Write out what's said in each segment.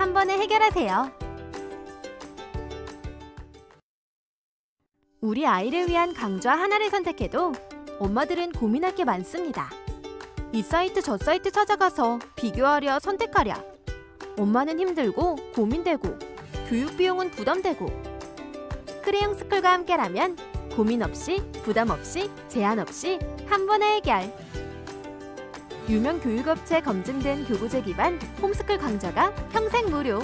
한 번에 해결하세요. 우리 아이를 위한 강좌 하나를 선택해도 엄마들은 고민할 게 많습니다. 이 사이트 저 사이트 찾아가서 비교하랴 선택하랴. 엄마는 힘들고 고민되고 교육 비용은 부담되고. 크레용 스쿨과 함께라면 고민 없이 부담 없이 제한 없이 한 번에 해결. 유명 교육업체 검증된 교구제 기반 홈스쿨 강좌가 평생 무료.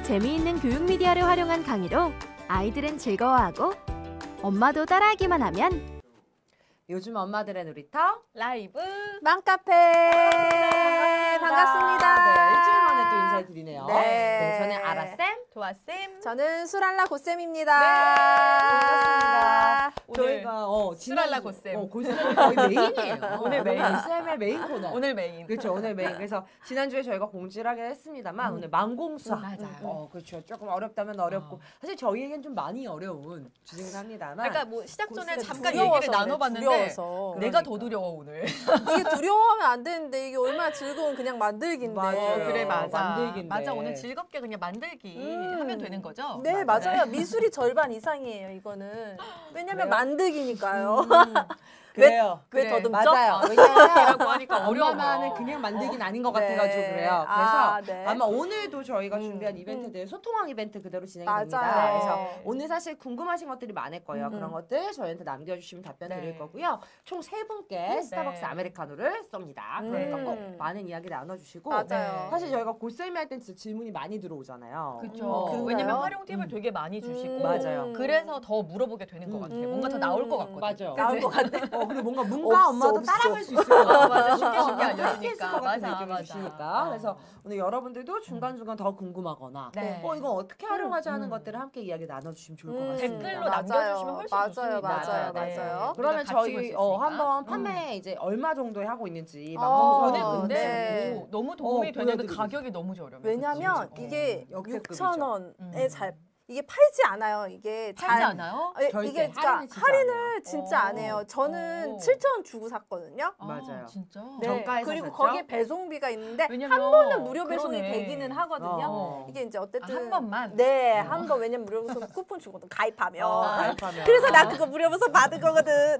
재미있는 교육 미디어를 활용한 강의로 아이들은 즐거워하고 엄마도 따라하기만 하면 요즘 엄마들의 놀이터 라이브 맘카페 반갑습니다. 네, 일주일 만에 또 인사를 드리네요. 네. 저는 아라쌤, 도아쌤. 저는 수랄라 고쌤입니다. 반갑습니다. 오늘 저희가 수랄라 고쌤. 고쌤이 거의 메인이에요. 오늘 메인. 고쌤의 메인 코너. 오늘 메인. 그렇죠, 오늘 메인. 그래서 지난주에 저희가 공지를 하긴 했습니다만 오늘 만공수학. 맞아요. 그렇죠. 조금 어렵다면 어렵고 사실 저희에겐 좀 많이 어려운 주제긴 합니다만. 그러니까 뭐 시작 전에 고쌤 잠깐 두려워서 얘기를 나눠봤는데 두려워서. 내가 더 두려워 오늘. 이게 두려워하면 안 되는데 이게 얼마나 즐거운 그냥 만들기인데. 맞아요. 그래 맞아. 만들기인데. 맞아 오늘 즐겁게 그냥 만들기 하면 되는 거죠? 네 맞아요. 미술이 절반 이상이에요 이거는. 왜냐면 만들기니까요. 그래요. 왜 그래, 더듬죠? 맞아요. 왜냐하면 라고 하니까 어려워. 엄마만은 그냥 만들긴 아닌 것 네. 같아가지고 그래요. 그래서 네. 아마 오늘도 저희가 준비한 이벤트들 소통왕 이벤트 그대로 진행이 됩니다. 맞아요. 그래서 오늘 사실 궁금하신 것들이 많을 거예요. 그런 것들 저희한테 남겨주시면 답변 네. 드릴 거고요. 총 3분께 스타벅스 아메리카노를 쏩니다. 그러니까 꼭 많은 이야기 나눠주시고 맞아요. 사실 저희가 골쌤이 할 땐 진짜 질문이 많이 들어오잖아요. 그렇죠. 그런가요? 왜냐면 활용 팁을 되게 많이 주시고 맞아요. 그래서 더 물어보게 되는 것 같아요. 뭔가 더 나올 것 같거든요. 맞아요. 나올 것 같네. 그리고 뭔가 문과 없어, 엄마도 없어. 따라갈 수 있을 것 같아요. 맞아. 쉽게 할수 알려주니까. 있을 것 같은 맞아, 느낌이 맞아. 주시니까. 그래서 오늘 여러분들도 중간중간 더 궁금하거나 네. 이거 어떻게 활용하지 하는 것들을 함께 이야기 나눠주시면 좋을 것 같습니다. 댓글로 남겨주시면 훨씬 맞아요, 좋습니다. 맞아요, 네. 맞아요. 그러면 우리가 같이 볼수 저희 있으니까. 한번 판매 이제 얼마 정도에 하고 있는지 오늘 방송에서 근데 네. 너무 도움이 되는데 보여드리고 가격이 너무 저렴해요. 왜냐면 그치? 이게 역대급이죠. 6,000원에 잘 이게 팔지 않아요. 이게 팔지 잘 않아요? 절대. 이게 그러니까 할인을 진짜 할인을 진짜 안 해요. 오. 저는 오. 7,000원 주고 샀거든요. 맞아요. 진짜? 네. 정가에서 그리고 샀죠? 거기에 배송비가 있는데 왜냐면 한 번은 무료 배송이 그러네. 되기는 하거든요. 어. 이게 이제 어쨌든 한 번만? 네, 한 번 왜냐면 무료 배송 쿠폰 주거든 가입하면. 가입하면. 그래서 나 그거 무료 배송 받은 거거든.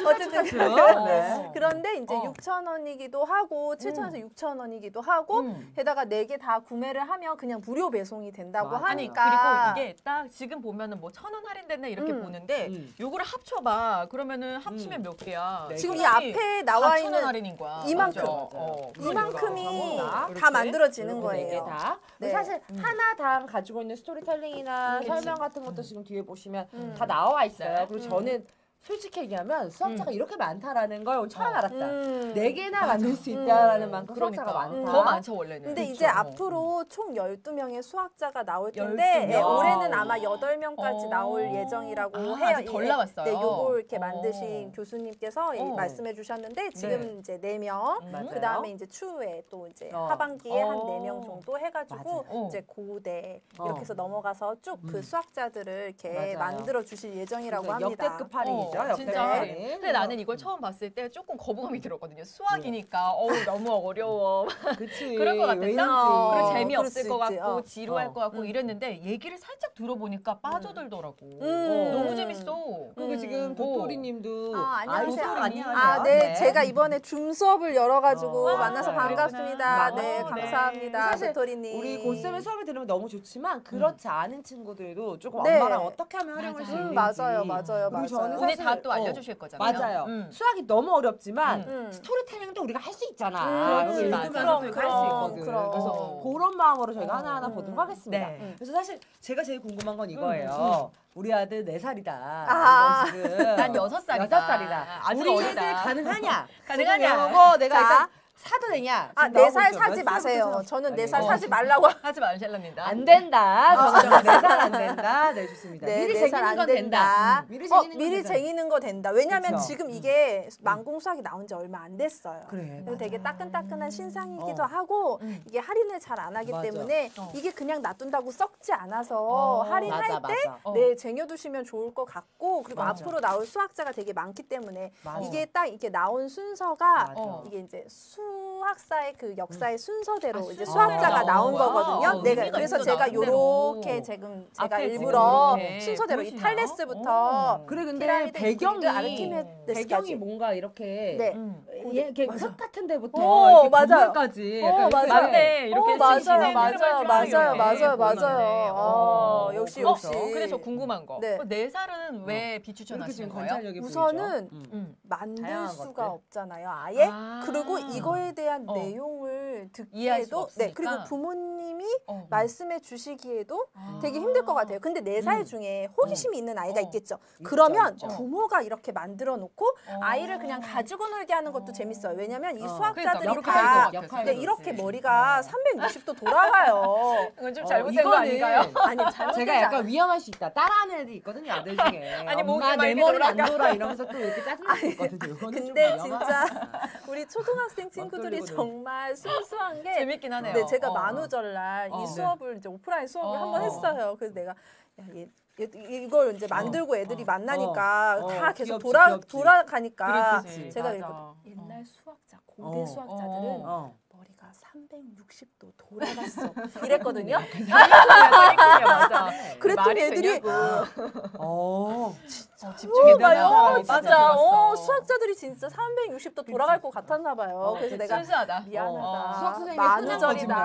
어쨌든 네. 그런데 이제 어. 6,000원이기도 하고 7,000원에서 6,000원이기도 하고 게다가 4개 다 구매를 하면 그냥 무료 배송이 된다고 맞아요. 아니 하니까 그리고 이게 딱 지금 보면은 뭐 1,000원 할인됐네 이렇게 보는데 음. 요거를 합쳐봐. 그러면은 합치면 몇 개야? 네. 지금 이 그러니 앞에 나와 4,000원 있는 할인인 거야. 이만큼. 맞죠? 이만큼이 그러니까. 다 만들어지는 네 거예요. 개 다. 네. 사실 하나당 가지고 있는 스토리텔링이나 그치. 설명 같은 것도 지금 뒤에 보시면 다 나와 있어요. 네. 그리고 저는 솔직히 얘기하면 수학자가 이렇게 많다라는 걸 오늘 처음 알았다. 네 개나 만들 수 있다라는 만큼 수학자가 많다. 더 많죠 원래는. 근데 그렇죠. 이제 앞으로 총 12명의 수학자가 나올 텐데 12명. 예, 올해는 아마 8명까지 나올 예정이라고 아, 해요. 아직 덜 나왔어요. 네, 요걸 이렇게 어. 만드신 교수님께서 말씀해 주셨는데 지금 이제 4명, 맞아요. 그다음에 이제 추후에 또 이제 어. 하반기에 한 어. 4명 정도 해 가지고 맞아요. 이제 고대 어. 이렇게 해서 넘어가서 쭉 그 수학자들을 이렇게 맞아요. 만들어 주실 예정이라고 그래서 합니다. 역대급 할인이죠. 역대급 진짜 할인. 할인. 근데 나는 이걸 처음 봤을 때 조금 거부감이 들었거든요. 수학이니까 어우 너무 어려워. 그치. 그럴 것 같았다. 왠지. 그리고 그럴 재미없을 수 것 있지. 같고 지루할 것 같고 음. 이랬는데 얘기를 살짝 들어보니까 빠져들더라고. 음. 너무 재밌어. 그리고 지금 도토리님도 안녕하세요. 안녕하세요. 네, 제가 이번에 줌 수업을 열어가지고 어. 만나서 아, 반갑습니다. 그랬구나. 네, 네. 감사합니다, 사실 도토리님. 우리 고쌤의 수업을 들으면 너무 좋지만 그렇지 않은 친구들도 조금 네. 엄마랑 어떻게 하면 활용할 수 있는지 맞아요, 맞아요, 그리고 맞아요. 저는 오늘 사실 다 또 알려주실 거잖아요. 맞아요. 수학이 너무 어렵지만 음. 스토리텔링도 우리가 할 수 있잖아. 그렇지, 이거 맞아. 읽으면서 할 수 있거든. 그럼. 그래서 그런 마음으로 저희가 하나하나 보도록 하겠습니다. 네. 그래서 사실 제가 제일 궁금한 건 이거예요. 우리 아들 4살이다. 아. 지금 난 6살이다. 6살이다. 아직 우리 어리다. 애들 가능하냐? 가능하냐? 이거 내가 자. 일단 사도 되냐? 아, 지금 4살 나오고 있죠. 사지 몇 마세요. 살부터 저는 아니, 4살 사지 말라고. 하지 말실랍니다. 안 된다. 저는 4살 안 된다. 네, 좋습니다. 네, 미리 4살 쟁이는 안 건 된다. 된다. 미리 쟁이는 건 미리 된다. 쟁이는 거 된다. 왜냐면 그쵸. 지금 이게 망공수학이 나온 지 얼마 안 됐어요. 그래. 그리고 되게 따끈따끈한 신상이기도 어. 하고 이게 할인을 잘 안 하기 맞아. 때문에 어. 이게 그냥 놔둔다고 썩지 않아서 할인할 맞아, 때 맞아. 네, 쟁여두시면 좋을 것 같고 그리고 맞아. 앞으로 나올 수학자가 되게 많기 때문에 맞아. 이게 딱 이렇게 나온 순서가 맞아. 이게 이제 수학사의 그 역사의 순서대로 이제 순서대로 수학자가 나온 나온 거야? 거거든요. 내가 의미가 그래서 있어, 제가 나름대로. 요렇게 제가 앞에 일부러 지금 이렇게 순서대로 이 보이시나요? 탈레스부터 그래 근데 피라미드, 배경이 유클리드, 아르키메데스까지. 배경이 뭔가 이렇게 네. 이렇게 흙 같은 데부터 어, 이렇게 맞아요. 건물까지 맞아요. 맞네. 이렇게 맞아요, 시시는 맞아요, 흐름을 맞아요, 쫙 맞아요, 이렇게 맞아요. 보이네. 역시, 어, 역시. 근데 저 궁금한 거. 네. 4살은 왜 이렇게 비추천하시는 지금 거예요? 관찰력이 우선은 보이죠? 만들 다양한 수가 것들. 없잖아요. 아예. 아. 그리고 이거에 대한 어. 내용을 이해할 수가 듣기에도 네, 없으니까. 그리고 부모님이 어. 말씀해 주시기에도 아. 되게 힘들 것 같아요. 근데 4살 중에 호기심이 있는 아이가 어. 있겠죠. 그러면 있죠. 부모가 이렇게 만들어 놓고 아이를 그냥 가지고 놀게 하는 것도 재밌어요. 왜냐면 이 수학자들이 그러니까, 다 그렇게 역할이 네, 그렇지. 이렇게 머리가 360도 돌아가요. 이건 좀 잘못된 거 이거는 아닌가요? 아니 잘못되지 제가 약간 않아요. 위험할 수 있다. 따라하는 애들이 있거든요, 아들 중에. 아니, 목이 엄마 내 많이 머리는 안 돌아가. 돌아 이러면서 또 이렇게 짜증날 수 있거든요. 이거는 좀 근데 위험하다. 진짜 우리 초등학생 친구들이 돌리고는. 정말 순수한 게 재밌긴 하네요. 네, 제가 어. 만우절날 어. 이 수업을 이제 오프라인 수업을 어. 한번 했어요. 그래서 내가 야, 이걸 이제 만들고 애들이 만나니까 다 계속 귀엽지. 돌아가니까 그렇지, 제가 맞아. 이거 옛날 수학자 고대 어. 수학자들은 어. 머리가 360도 돌아갔어 이랬거든요. 맞아. 그랬더니 말이 애들이 되냐고. 어. 집중이 봐요. 되나? 진짜 수학자들이 진짜 360도 돌아갈 것 같았나 봐요. 그래서 내가 순수하다. 미안하다. 수학 선생님이 만우절이다.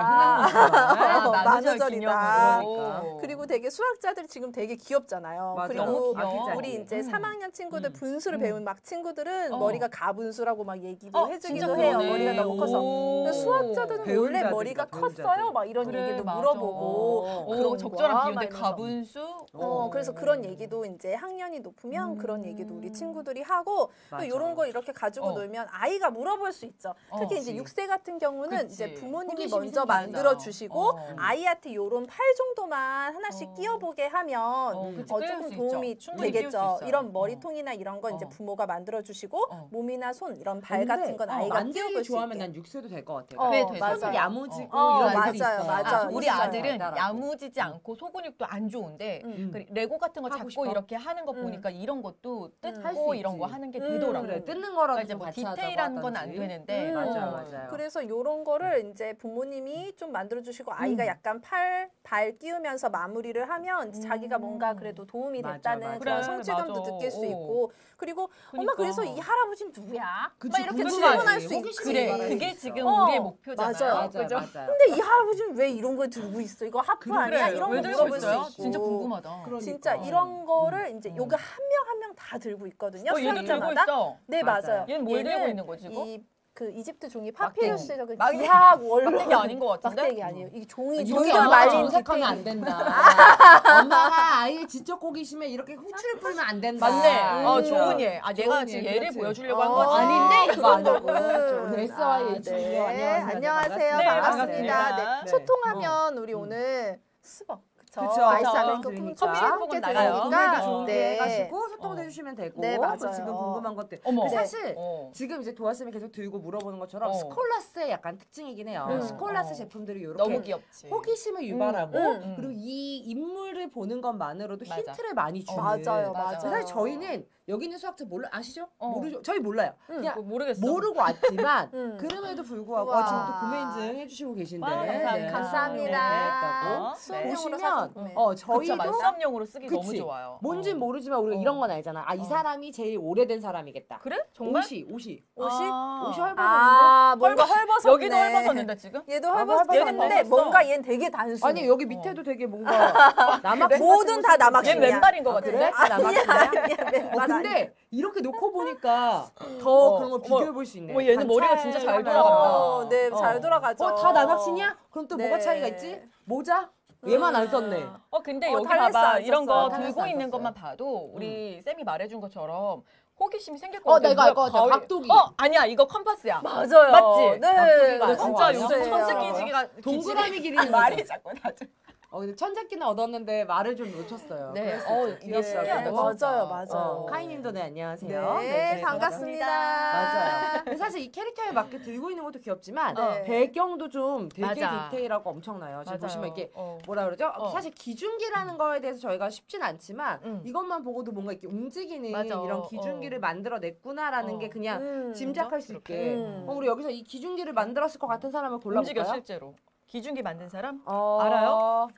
만우절이다. 그러니까. 그리고 되게 수학자들이 지금 되게 귀엽잖아요. 맞아. 그리고 너무 귀여워. 우리 이제 3학년 친구들 분수를 배운 막 친구들은 어. 머리가 가분수라고 막 얘기도 어, 해주기도 진짜 해요. 그러네. 머리가 너무 커서. 오. 근데 수학자들은 배운 원래 자들이다, 머리가 배운 컸어요? 자들. 막 이런 그래, 얘기도 맞아. 물어보고 오, 그런 적절한 거야, 비유인데 막 이러면서. 가분수. 그래서 그런 얘기도 이제 학년이 높으면 그런 얘기도 우리 친구들이 하고 또 맞아. 이런 거 이렇게 가지고 어. 놀면 아이가 물어볼 수 있죠. 특히 이제 그치. 6세 같은 경우는 그치. 이제 부모님이 호기심이 먼저 생기잖아. 만들어 주시고 어. 아이한테 요런 팔 정도만 하나씩 끼워보게 하면 그치, 조금 끼울 수 도움이 있죠. 충분히 끼울 수 되겠죠. 있어요. 이런 머리통이나 이런 건 이제 어. 부모가 만들어 주시고 어. 몸이나 손 이런 발 근데, 같은 건 아이가 만들기 끼워볼 수 좋아하면 있게. 난 6세도 될 것 같아요. 어, 돼, 돼. 맞아요. 손이 야무지고 어, 이런 맞아요, 애들이 있어요. 맞아요. 우리 있어요. 아들은 따라고. 야무지지 않고 소근육도 안 좋은데 그 레고 같은 거 하고 잡고 싶어? 이렇게 하는 거 보니까 이런 것도 할 뜯고 수 이런 거 있지. 하는 게 되더라고요. 그래, 뜯는 그러니까 거라도 이제 좀 뭐 같이 하자고 디테일한 건 안 하던지. 되는데 맞아요, 맞아요. 그래서 이런 거를 이제 부모님이 좀 만들어 주시고 아이가 약간 발 끼우면서 마무리를 하면 자기가 뭔가 그래도 도움이 맞아, 됐다는 맞아. 그런 그래, 성취감도 맞아. 느낄 수 오. 있고 그리고 엄마 그러니까. 그래서 이 할아버지는 누구야? 그치, 막 이렇게 궁금하지. 질문할 수 있지. 호기심이 그래, 많아질 그게 수 지금 있어. 우리의 목표잖아요. 맞아요. 맞아요, 그죠? 맞아요. 근데 이 할아버지는 왜 이런 걸 들고 있어? 이거 하프 아니야? 이런 왜 거 들고 물어볼 있어요? 수 있고. 진짜 궁금하다. 그러니까. 진짜 이런 거를 이제 요거 한 명 한 명 다 들고 있거든요. 얘도 들고 수학자마다. 있어. 네, 맞아요. 얘는 뭘 들고 있는 거지, 이거? 그 이집트 종이 파피루스에서 그 막대기. 귀학 원로 막대기 아닌 것 같은데? 막대기 아니에요. 이게 종이 이렇게 종이를 엄마가 말린 정색하면 막대기. 안 된다. 엄마가 아이의 지적 호기심에 이렇게 후추를 뿌리면 안 된다. 맞네. 그렇죠. 좋은 예. 아, 내가 좋은 지금 예, 얘를 그렇지. 보여주려고 한 거지. 아닌데 이거 그런 아니고. 거고. 우리 S와 H. 네. 안녕하세요. 안녕하세요. 네, 반갑습니다. 반갑습니다. 네. 소통하면 우리 오늘 스벅. 그쵸. 아이스 그쵸. 아메리카 그러니까. 꿈치 커피 함께 나가요. 오늘도 들으니까 좋은 네. 기회 가시고 소통을 해주시면 되고 네, 또 맞아요. 지금 궁금한 것들. 어머. 근데 사실 어. 지금 이제 도아쌤이 계속 들고 물어보는 것처럼 어. 스콜라스의 약간 특징이긴 해요. 스콜라스 어. 제품들이 이렇게 너무 귀엽지. 호기심을 유발하고 그리고 음. 이 인물을 보는 것만으로도 맞아. 힌트를 많이 주는. 맞아요, 맞아. 맞아요. 사실 저희는 여기 있는 수학자 아시죠? 어. 모르죠? 저희 몰라요. 그냥 모르겠어. 모르고 왔지만 음. 그럼에도 불구하고 우와. 지금 또 구매 인증 해주시고 계신데 와, 감사합니다. 네. 감사합니다. 네. 수업용으로 보시면 사서 구매. 그쵸, 저희도 맞아. 수업용으로 쓰기 너무 그치. 좋아요. 뭔진 모르지만 우리가 이런 건 알잖아. 아, 이 사람이 제일 오래된 사람이겠다. 그래? 정말? 옷이 옷이? 옷이 헐벗었는데 아, 뭔가 헐벗었네. 여기도 헐벗었는데 지금? 얘도 아, 헐벗었긴 헐벗었네. 했는데 뭔가 얘는 되게 단순해. 아니 여기 밑에도 되게 뭔가 남학 모든 다 남학생이야. 얘 맨발인 것 같은데? 그래? 다 남학생이야? 맨발 아니야. 근데 이렇게 놓고 보니까 더 어, 그런 걸 어머, 비교해 볼 수 있네. 얘는 머리가 진짜 잘 돌아간다. 네, 잘 돌아가죠. 다 남학생이야? 그럼 또 네. 뭐가 차이가 있지? 모자? 얘만 안 썼네. 근데 어, 여기 탈레스 봐봐. 안 이런 썼어. 거 탈레스 들고 안 있는 썼어요. 것만 봐도 우리 쌤이 말해준 것처럼 호기심이 생길 것 같아. 나 이거 알 것 같아. 박도기. 아니야. 이거 컴파스야. 맞아요. 맞지? 네. 박도기가 진짜 맞아요. 요즘 맞아요. 천재기지가 동그라미 길이는 말이 자꾸 나죠. 근데 천재끼는 얻었는데 말을 좀 놓쳤어요. 네. 그랬을 때 이거 신기하다. 진짜. 맞아요, 맞아요. 카이님도 네, 안녕하세요. 네, 네, 반갑습니다. 맞아요. 근데 사실 이 캐릭터에 맞게 들고 있는 것도 귀엽지만 네. 배경도 좀 되게 맞아. 디테일하고 엄청나요. 지금 맞아요. 보시면 이게 어. 뭐라 그러죠? 어. 사실 기준기라는 거에 대해서 저희가 쉽진 않지만 이것만 보고도 뭔가 이렇게 움직이는 맞아. 이런 기준기를 만들어냈구나라는 게 그냥 짐작할 수 있게. 음. 우리 여기서 이 기준기를 만들었을 것 같은 사람을 골라볼까요? 움직여 실제로. 기준기 만든 사람? 알아요?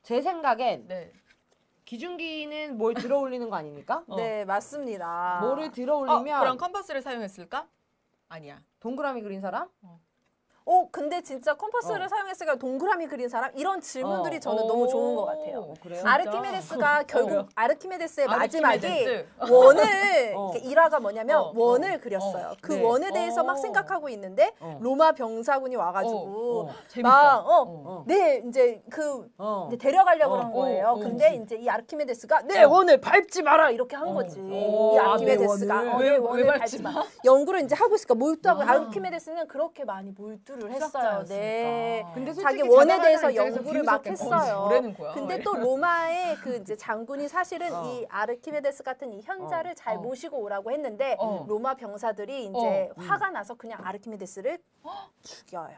제 생각엔 네. 기준기는 뭘 들어 올리는 거 아닙니까? 네, 맞습니다. 뭐를 들어 올리면 그럼 컴파스를 사용했을까? 아니야. 동그라미 그린 사람? 근데 진짜 컴파스를 사용했으니까 동그라미 그린 사람? 이런 질문들이 저는 너무 좋은 것 같아요. 그래요? 아르키메데스가 결국 아르키메데스의 마지막이 아르키메데스. 원을 어. 이렇게 일화가 뭐냐면 어. 원을 그렸어요. 그 네. 원에 대해서 막 생각하고 있는데 로마 병사군이 와가지고 재밌어. 네 이제 그 이제 데려가려고 그런 거예요. 근데 이제 이 아르키메데스가 내 원을 밟지 마라 이렇게 한 거지. 이 아르키메데스가 내 원을. 내 왜 원을 밟지 밟지 마. 연구를 이제 하고 있으니까 몰두하고 아르키메데스는 그렇게 많이 몰두를 했어요. 네. 근데 자기 솔직히 원에 자다가는 대해서 입장에서 연구를 막 비웃었겠고. 했어요. 뭐라는 거야? 근데 또 로마의 그 이제 장군이 사실은 어. 이 아르키메데스 같은 이 현자를 잘 모시고 오라고 했는데 어. 로마 병사들이 이제 화가 나서 그냥 아르키메데스를 죽여요.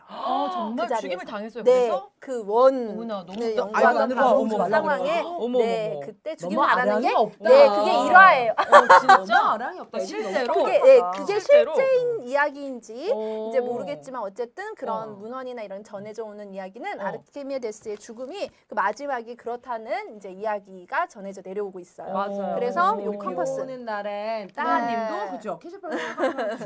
정말 그 자리에서. 죽임을 당했어요. 네, 그래서? 그 원 어머나, 너무 네, 또 연구하던 알고 바로 오지 그 말라고 상황에 그래요? 어머, 네, 어머. 그때 죽임을 너무 당하는 게 아량이 없다. 네, 그게 일화예요. 진짜 아량이 없다. 실제로? 그게 네, 그게 실제로? 실제인 이야기인지 오. 이제 모르겠지만 어쨌든 그런 어. 문헌이나 이런 전해져 오는 이야기는 아르키메데스의 죽음이 그 마지막이 그렇다는 이제 이야기가 전해져 내려오고 있어요. 맞아요. 그래서 우리 요 컴퍼스. 오는 날엔 따님도 네. 그죠? 캐시플레이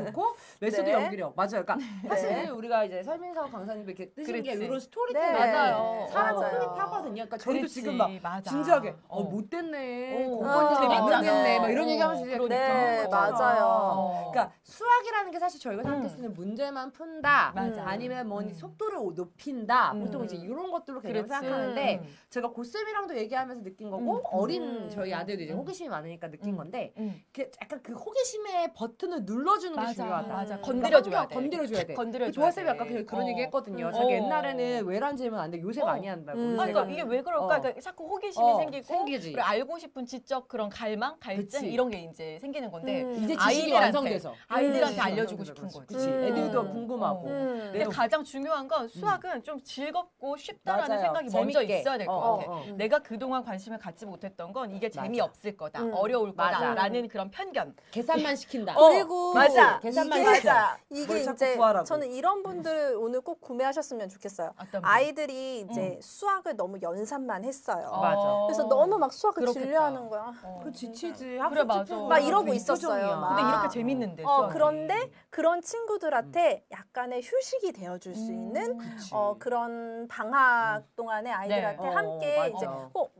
좋고 메소드 네. 연기력 맞아요. 그러니까 사실 우리가 이제 설민서 강사님 이렇게 뜨신 게 그렇지. 이런 스토리텔링 네. 맞아요. 사람을 맞아요. 프립하거든요. 그러니까 저희도 그렇지. 지금 막 맞아. 진지하게 어. 못됐네, 어. 공부하니까 재밌잖아. 못됐네, 막 이런 얘기하면서 이제 그러니까. 네, 맞아요. 그러니까 수학이라는 게 사실 저희가 생각했을 때는 문제만 푼다, 맞아. 아니면 뭐 속도를 높인다, 보통 이제 이런 것들로 개념 그렇지. 생각하는데 제가 고쌤이랑도 얘기하면서 느낀 거고 어린 음. 저희 아들도 이제 호기심이 많으니까 느낀 건데 음. 그 약간 그 호기심의 버튼을 눌러주는 게 맞아. 중요하다. 맞아. 음. 건드려줘야 돼. 건드려줘야 돼. 건드려줘야 조아쌤이 돼. 아까 그런 얘기 했거든요. 음. 자기 어. 옛날에는 왜란 질문 안 돼. 요새 많이 한다고. 음. 아, 제가 그러니까 이게 왜 그럴까? 어. 그러니까 자꾸 호기심이 생기고 생기지. 그리고 알고 싶은 지적 그런 갈망, 갈증 그치. 이런 게 이제 생기는 건데 이제 지식이 아이들한테, 완성돼서 아이들한테 음. 알려주고 싶은 거지. 그치. 음. 애들도 궁금하고. 근데 가장 중요한 건 수학은 좀 즐겁고 쉽다라는 맞아요. 생각이 먼저 재밌게. 있어야 될 것 어, 같아. 어, 어. 내가 그동안 관심을 갖지 못했던 건 이게 재미없을 거다, 어려울 맞아. 거다라는 그런 편견. 계산만 시킨다. 그리고 맞아. 계산만 이게, 시켜. 이게 뭘 자꾸 이제 구하라고. 저는 이런 분들 오늘 꼭 구매하셨으면 좋겠어요. 어떤 분? 아이들이 이제 수학을 너무 연산만 했어요. 맞아. 그래서 너무 막 수학을 그렇겠다. 진료하는 거야. 그 지치지. 그래, 학습 맞아. 집중력 막 이러고 그 있었어요, 표정이야. 막. 근데 이렇게 재밌는데. 수학이. 그런데 그런 친구들한테 약간의 휴식이 되어줄 수 있는 그치. 그런 방학 동안에 아이들한테 네. 함께 맞아. 이제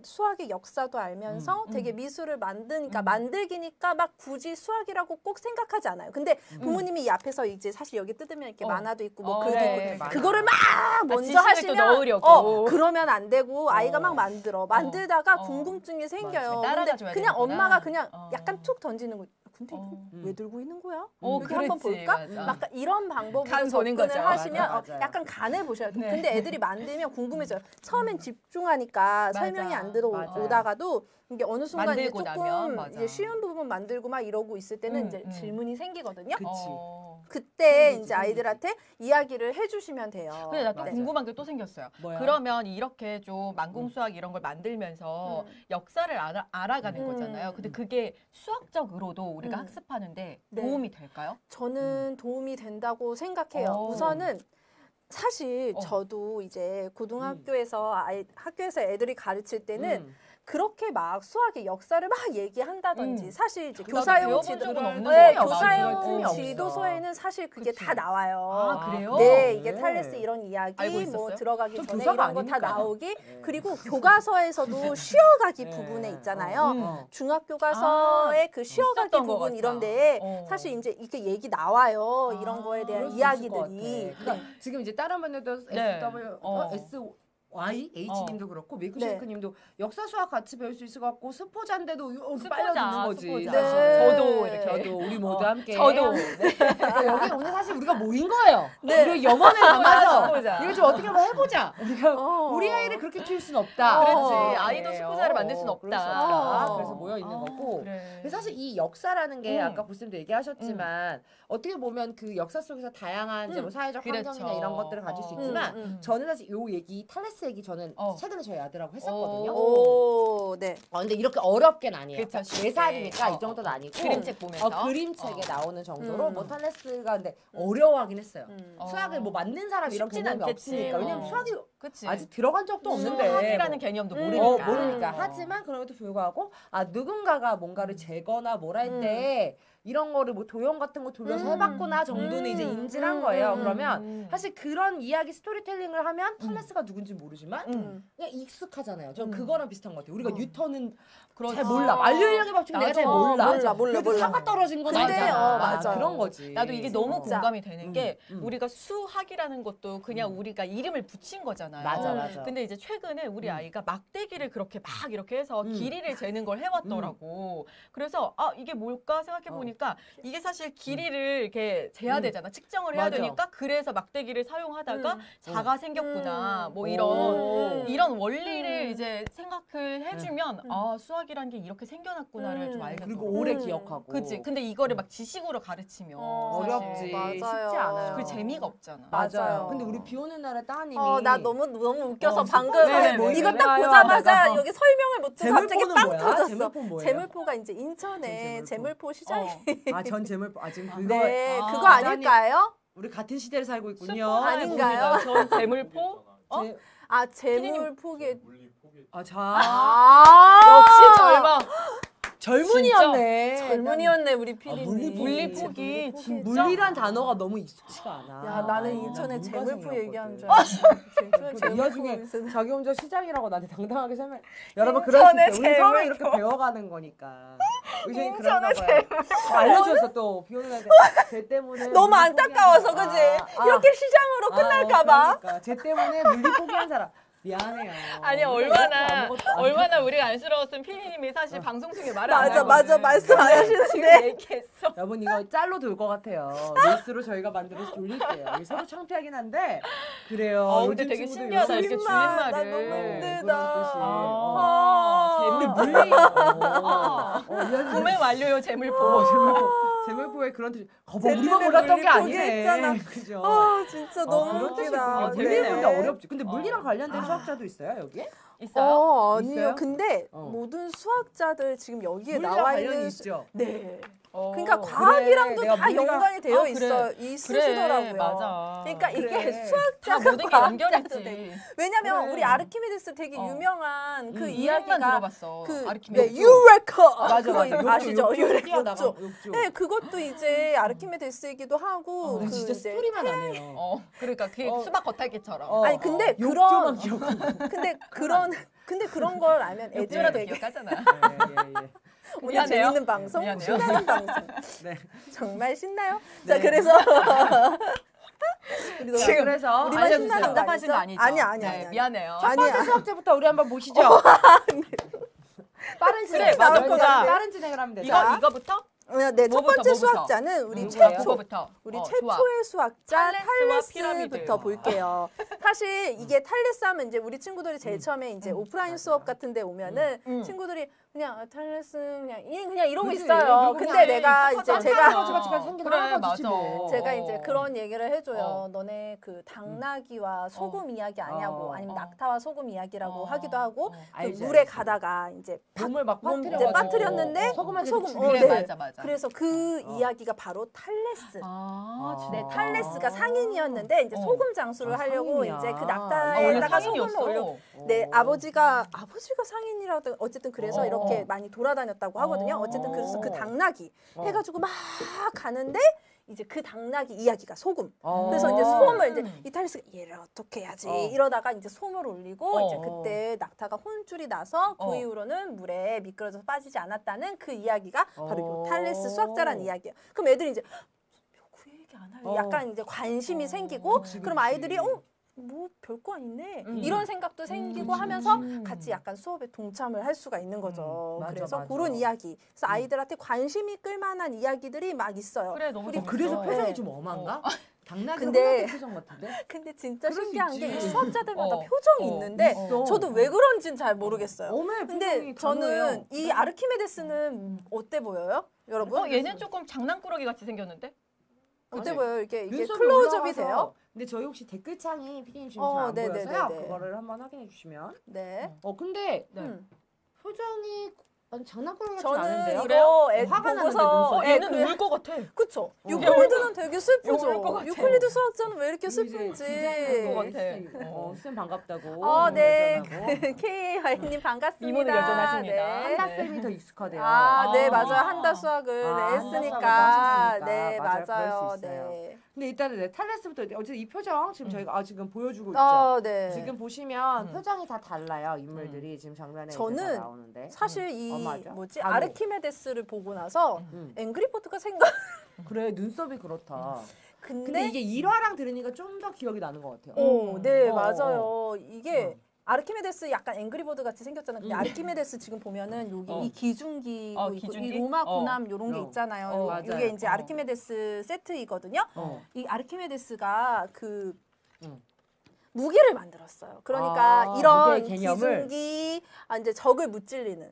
수학의 역사도 알면서 되게 미술을 만드니까 만들기니까 막 굳이 수학이라고 꼭 생각하지 않아요. 근데 부모님이 이 앞에서 이제 사실 여기 뜯으면 이렇게 만화도 있고 뭐 글도 그래, 있고 맞아. 그거를 막 먼저 지식을 또 하시면 넣으려고. 그러면 안 되고 아이가 막 만들다가 어. 궁금증이 생겨요. 맞아. 따라가 근데 줘야 그냥 되는구나. 엄마가 그냥 어. 약간 툭 던지는 거. 근데 이거 어. 왜 들고 있는 거야? 어, 이렇게 한번 그렇지, 볼까? 맞아. 약간 이런 방법으로 간 보는 접근을 거죠. 하시면 맞아, 맞아요. 약간 간을 보셔야 돼요. 네. 근데 애들이 만들면 궁금해져요. 처음엔 집중하니까 맞아. 설명이 안 맞아요. 들어오다가도 이게 어느 순간 이제 만들고 조금 나면, 맞아. 이제 쉬운 부분 만들고 막 이러고 있을 때는 이제 음. 질문이 생기거든요. 그치. 그때 생기지, 이제 아이들한테 이야기를 해주시면 돼요. 근데 나 또 네. 궁금한 게 또 생겼어요. 뭐야? 그러면 이렇게 좀 만공수학 이런 걸 만들면서 역사를 알아가는 거잖아요. 근데 그게 수학적으로도 우리가 학습하는데 네. 도움이 될까요? 저는 도움이 된다고 생각해요. 어. 우선은 사실 어. 저도 이제 고등학교에서 학교에서 애들이 가르칠 때는 그렇게 막 수학의 역사를 막 얘기한다든지 사실 이제 교사용 배워본 적은 없는 네, 거예요. 교사용 맞아요. 지도서에는 사실 그게 그치. 다 나와요. 아, 그래요? 네, 이게 네. 탈레스 이런 이야기 알고 뭐 있었어요? 들어가기 좀 전에 교사가 이런 거 다 아니니까. 나오기 그리고 교과서에서도 쉬어가기 부분에 있잖아요. 중학 교과서의 그 쉬어가기 있었던 것 부분 같아. 이런데 사실 이제 이렇게 얘기 나와요. 이런 거에 그럴 대한 수 있을 것 이야기들이. 같아. 그러니까 지금 이제 다른 분들도 네. SW, 어. S YH님도 그렇고 네. 밀크쉐이크님도 역사 수학 같이 배울 수 있을 것 같고 스포자인데도 스포자, 빨려 듣는 거지. 스포자. 네. 저도 이렇게. 저도 우리 모두 함께. 저도. 그러니까 여기 오늘 사실 우리가 모인 거예요. 네. 우리 영혼을 담아서 스포자. 이걸 좀 어떻게 한번 해보자. 우리가 우리 아이를 그렇게 키울 수는 없다. 그렇지. 아이도 스포자를 만들 수는 없다. 그럴 수 없다. 어. 그래서 모여 있는 거고. 그래. 근데 사실 이 역사라는 게 아까 보쌤도 얘기하셨지만 어떻게 보면 그 역사 속에서 다양한 이제 뭐 사회적 그렇죠. 환경이나 이런 것들을 가질 수 있지만 저는 사실 요 얘기 탈레스 얘기 저는 최근에 저희 아들하고 했었거든요. 오, 네. 근데 이렇게 어렵게는 아니에요. 그쵸, 네 살이니까 이 정도는 아니고 그림책 보면서. 그림책에 나오는 정도로 뭐 탈레스가 근데 어려워하긴 했어요. 수학을 뭐 맞는 사람 이런 쉽진 개념이 않겠지. 없으니까. 왜냐면 어. 수학이 그치. 아직 들어간 적도 없는데 수학이라는 개념도 모르니까. 모르니까. 하지만 그럼에도 불구하고 누군가가 뭔가를 재거나 뭘 할 때 이런 거를 뭐 도형 같은 거 돌려서 해봤구나 정도는 이제 인지를 한 거예요. 그러면 사실 그런 이야기 스토리텔링을 하면 탈레스가 누군지 모르지만 그냥 익숙하잖아요. 전 그거랑 비슷한 것 같아요. 우리가 뉴턴은 잘 몰라. 만류인력의 법칙 내가 잘 몰라. 몰라. 그래도 사과 떨어진 건 근데, 알잖아. 맞아. 그런 거지. 나도 이게 너무 진짜. 공감이 되는 게 우리가 우리가 수학이라는 것도 그냥 우리가 이름을 붙인 거잖아요. 맞아. 근데 이제 최근에 우리 아이가 막대기를 그렇게 막 이렇게 해서 길이를 재는 걸 해왔더라고. 그래서 이게 뭘까 생각해 보니까 이게 사실 길이를 이렇게 재야 되잖아. 측정을 해야 맞아. 되니까 그래서 막대기를 사용하다가 자가 생겼구나. 뭐 이런 원리를 이제 생각을 해주면 수학이라는 게 이렇게 생겨났구나를 좀 알겠더라고. 그리고 오래 기억하고. 그치. 근데 이거를 막 지식으로 가르치면 어렵지. 맞아요. 쉽지 않아요. 그 재미가 없잖아. 맞아요. 근데 우리 비 오는 날에 따님이 나 너무 웃겨서 방금 네네네. 이거 딱 네네. 보자마자 여기 설명을 못 듣고 갑자기 재물포는 빵 뭐야? 터졌어. 재물포 뭐예요? 재물포가 이제 인천에 전 재물포 시장이 전 재물포 지금 그거 네, 아, 그거 아닐까요? 우리 같은 시대를 살고 있군요. 아닌가요? 전 재물포? 재물포기 역시 젊어. 젊은이였네. 젊은이였네 우리 피디님. 물리포기 진짜. 물리란 단어가 너무 익숙치가 않아. 야 나는 인천에 뭔가 재물포 생각하거든. 얘기하는 줄 알았어. 이 와중에 재물포 자기 혼자 시장이라고 나한테 당당하게 설명. 여러분 그럴 수 있어요. 우리 서로 이렇게 배워가는 거니까. 의정이 그런가 봐요. 알려줬어 또 비 오는 날에 쟤 때문에 너무 안타까워서 그지? 이렇게 시장으로 끝날까봐. 그러니까 쟤 때문에 물리 포기한 사람. 미안해요. 아니 얼마나 우리가 안쓰러웠으면 피디님이 사실 방송 중에 말을 안 하고 맞아 말씀 안 하시는데. 얘기했어. 여러분 이거 짤로 돌 것 같아요. 뉴스로 저희가 만들어서 돌릴게요. 이게 서로 창피하긴 한데 그래요. 근데 요즘 되게 친구들 신기하다 이렇게 요즘 줄임말을. 나 너무 힘들다. 재물 구매 완료요 재물포. 재물포에 그런 뜻이 우리가 몰랐던 게 아니네. 그죠? 진짜 너무 그런 웃기다. 뜻이군요. 네. 재물포인데 어렵지. 근데 물리랑 관련된 수학자도 있어요 여기에? 있어요? 아니요. 있어요? 근데 모든 수학자들 지금 여기에 물리랑 나와 관련이 있는 있죠. 네. 어. 그러니까 과학이랑도 내가 다 물리가- 연관이 되어 그래. 있으시더라고요. 그래, 맞아. 그러니까 이게 그래. 다 수학자가 모든 게 과학자도 되고. 연결했지. 왜냐면 그래. 우리 아르키메데스 되게 어. 유명한 그 이름만 이야기가 들어봤어. 그 아르키메데스. 유레카 맞아. 그거 아시죠? 욕조. 유레카. 네, 그것도 이제 아르키메데스이기도 하고 그 진짜 이제 스토리만 아네요. 그러니까 그게 수박 겉핥기처럼. 아니 근데 욕조만 그런 기억하고. 근데 그런 걸 알면 애들이 욕조라도 되게 기억하잖아. 예. 오늘 미안해요. 재밌는 방송, 미안해요. 신나는 방송. 네. 정말 신나요? 자, 그래서 우리 지금 그래서 우리만 알려주세요. 신나는 거 답답하신 거 아니죠? 아니야. 네, 미안해요. 첫 번째 수학제부터 우리 한번 보시죠. 빠른 진행. 그래, 맞아, 보자. 빠른 진행을 하면 되죠. 이거부터? 네, 첫 뭐부터, 번째 뭐부터? 수학자는 우리 누구예요? 최초 그거부터. 우리 좋아. 최초의 수학자 탈레스와 피라미드. 탈레스부터 볼게요. 사실 이게 탈레스 하면 이제 우리 친구들이 제일 처음에 이제 오프라인 수업 같은 데 오면은 친구들이 그냥 탈레스 그냥 이러고 그치. 있어요. 그냥 근데 내가 이제 익숙하잖아. 그래, 맞아. 제가 이제 그런 얘기를 해줘요. 너네 그 당나귀와 소금 이야기 아냐고 아니면 낙타와 소금 이야기라고 하기도 하고 그 알지, 물에 알지. 가다가 이제 몸을 막 몸 이제 빠뜨려가지고. 빠뜨렸는데 소금을 그래, 맞아. 그래서 그 이야기가 바로 탈레스. 아, 네, 진짜. 탈레스가 상인이었는데 이제 소금 장수를 하려고 상인이야. 이제 그 원래 낙타에다가 소금을 올려. 상인이었어. 네, 아버지가 상인이라고 어쨌든 그래서 이렇게 많이 돌아다녔다고 하거든요. 어. 어쨌든 그래서 그 당나귀 해가지고 막 가는데 이제 그 당나귀 이야기가 소금. 그래서 이제 솜을 이제 이 탈레스가 얘를 어떻게 해야지 이러다가 이제 솜을 올리고 이제 그때 낙타가 혼쭐이 나서 그 이후로는 물에 미끄러져서 빠지지 않았다는 그 이야기가 바로 이 탈레스 수학자라는 이야기예요. 그럼 애들이 이제 그 얘기 안 할래? 약간 이제 관심이 생기고 그럼 아이들이 뭐 별거 아니네 음. 이런 생각도 생기고 하면서 같이 약간 수업에 동참을 할 수가 있는 거죠. 맞아, 그래서 맞아. 그런 이야기. 그래서 아이들한테 관심이 끌만한 이야기들이 막 있어요. 그래 너무 우리 재밌어. 그래서 표정이 네. 좀 엄한가? 당나귀는 근데- 혼날 때 표정 같은데? 근데 진짜 그럴 수 신기한 게 있지. 이 수업자들마다 어. 표정이 있는데 있어. 저도 왜 그런지는 잘 모르겠어요. 어메 근데 표정이 저는 단호해요. 이 아르키메데스는 어때 보여요? 여러분? 얘는 조금 장난꾸러기 같이 생겼는데? 어때 그치? 보여요? 이게 눈썹이 클로즈업이 올라와서. 돼요? 근데 저희 혹시 댓글창이 피디님 지금 어, 잘 안 네네네네. 보여서요. 그거를 한번 확인해 주시면. 네. 근데 네. 표정이 아니, 장난꾸러기 같지 저는 않은데요? 이거 애 화가 나는데, 보고서 눈썹이. 얘는 그- 울 것 같아. 그쵸? 어. 유클리드는 되게 슬프죠. 울것 같아. 유클리드 수학자는 왜 이렇게 이제 슬픈지. 것 같아. 쌤 반갑다고. 네. 여전하고. KAY님 반갑습니다. 이모는 여전하십니다. 네. 한나 쌤이 더 익숙하대요. 네, 아. 맞아요. 한다 수학을 아, 네, 한다 했으니까. 수학을 하셨으니까. 네, 맞아요. 맞아요. 그럴 수 있어요. 네. 근데 일단은 네, 탈레스부터 어쨌든 이 표정 지금 저희가 지금 보여주고 있죠. 네. 지금 보시면 음. 표정이 다 달라요. 인물들이 지금 장면에 이제 저는 다 나오는데. 사실 이 맞아. 뭐지? 단호. 아르키메데스를 보고 나서 음. 앵그리버드가 생각. 그래 눈썹이 그렇다. 근데, 근데 이게 1화랑 들으니까 좀 더 기억이 나는 것 같아요. 네, 어, 맞아요. 이게 아르키메데스 약간 앵그리버드 같이 생겼잖아요. 근데 아르키메데스 지금 보면은 여기 어. 이 기중기고 있고 기중기? 이 로마 군함 요런 게 어. 있잖아요. 맞아요. 이게 이제 어. 아르키메데스 세트이거든요. 이 아르키메데스가 그 음. 무기를 만들었어요. 그러니까 이런 무게의 개념을. 기중기, 이제 적을 무찔리는.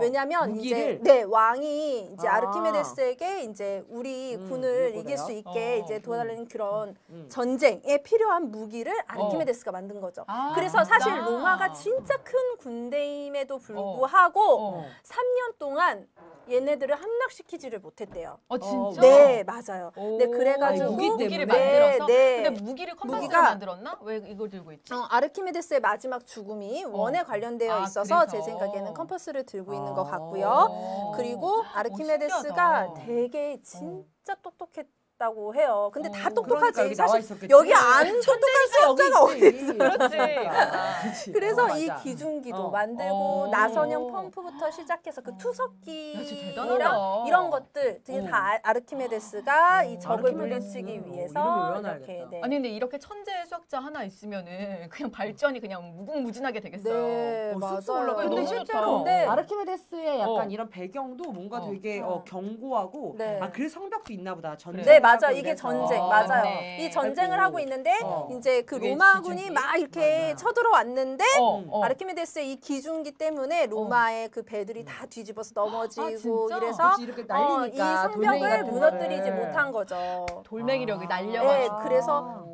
왜냐면 무기를? 이제 왕이 이제 아. 아르키메데스에게 이제 우리 군을 이거 이길 수 그래요? 있게 이제 도와달라는 그런 음. 전쟁에 필요한 무기를 아르키메데스가 만든 거죠. 아, 그래서 사실 진짜? 로마가 진짜 큰 군대임에도 불구하고 3년 동안 얘네들을 함락시키지를 못했대요. 진짜? 네, 맞아요. 오. 네, 그래가지고 무기 때문에? 무기를 네, 만들어서? 네. 근데 무기를 컴파스로 무기가- 만들었나? 왜 이걸 들고 있지? 아르키메데스의 마지막 죽음이 원에 관련되어 아, 있어서 그래서. 제 생각에는 컴퍼스를 들고 있는 것 아. 같고요. 그리고 아르키메데스가 신기하다. 되게 진짜 똑똑했다고 해요. 근데 다 그러니까 똑똑하지. 여기 나와 사실 있었겠지. 여기 안 똑똑한 수학자가 어디 있어요. 그렇지. 그렇지. 그래서 이 맞아. 기중기도 어. 만들고 어. 나선형 펌프부터 시작해서 그 야, 진짜 투석기랑 대단하다. 이런 것들 되게 다 아르키메데스가 이 적을 아르키메데스. 물리치기 이름을 위해서 외워놔야겠다. 이렇게 네. 아니 근데 이렇게 천재 수학자 하나 있으면은 그냥 발전이 그냥 무궁무진하게 되겠어요. 네, 쑥쑥 맞아요. 올라가요. 근데 너무 실제로 좋다. 근데 아르키메데스의 약간 어. 이런 배경도 뭔가 어. 되게 어. 견고하고 네. 그래서 성벽도 있나 보다. 전쟁. 네, 맞아. 이게 전쟁. 맞아요. 맞네. 이 전쟁을 하고 있는데 어. 이제 그 그게 로마군이 기중기? 막 이렇게 맞아. 쳐들어왔는데 어. 아르키메데스의 이 기중기 때문에 로마의 그 배들이 다 뒤집어서 넘어지고 진짜? 이래서 그치, 이렇게 날리니까 이 돌멩이 성벽을 같은 무너뜨리지 거를. 못한 거죠. 돌멩이력이 아. 날려가지고. 네, 그래서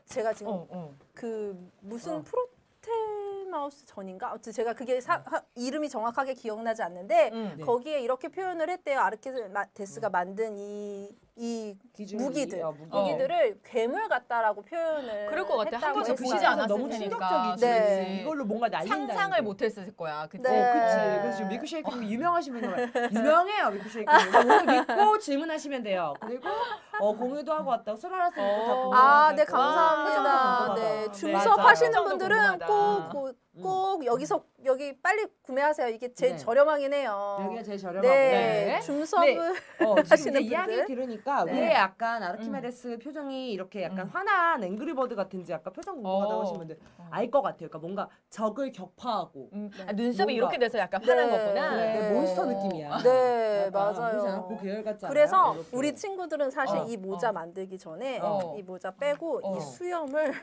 제가 지금 어. 그 무슨 어. 프로텔마우스 전인가? 아무튼 제가 그게 이름이 정확하게 기억나지 않는데 네. 거기에 이렇게 표현을 했대요. 아르키메데스가 만든 이 기중기, 무기들. 무기. 무기들을 괴물 같다라고 표현을 그럴 것 같아. 했다고 한국에서 했어요. 보시지 않았을 너무 테니까. 충격적이지. 네. 이걸로 뭔가 날린다. 상상을 못했을 거야. 그치? 네. 그치. 그래서 지금 밀크쉐이크님 유명하신 분이면 유명해요 밀크쉐이크님. 오늘 믿고 질문하시면 돼요. 그리고 공유도 하고 왔다고 소라라 쌤도 다 궁금하다. 네, 표정도 감사합니다. 궁금하다. 네, 줌 맞아. 수업 하시는 표정도 분들은 궁금하다. 꼭 여기 빨리 구매하세요. 이게 제일 네. 저렴하긴 해요. 여기가 제일 저렴하고. 네, 줌 수업을 지금 하시는 이제 이야기 분들. 들으니까 네. 왜 약간 아르키메데스 표정이 이렇게 약간 화난 앵그리버드 같은지 약간 표정 궁금하다고 하시는 분들 알 것 같아요. 그러니까 뭔가 적을 격파하고 눈썹이 뭔가- 이렇게 돼서 약간 화난 네. 거구나. 그래, 몬스터 느낌이야. 네, 약간 그렇지 않아? 맞아요. 그 계열 같지 않아요? 그래서 이렇게. 우리 친구들은 사실 어, 이 모자 만들기 전에 어. 이 모자 빼고 어. 이 수염을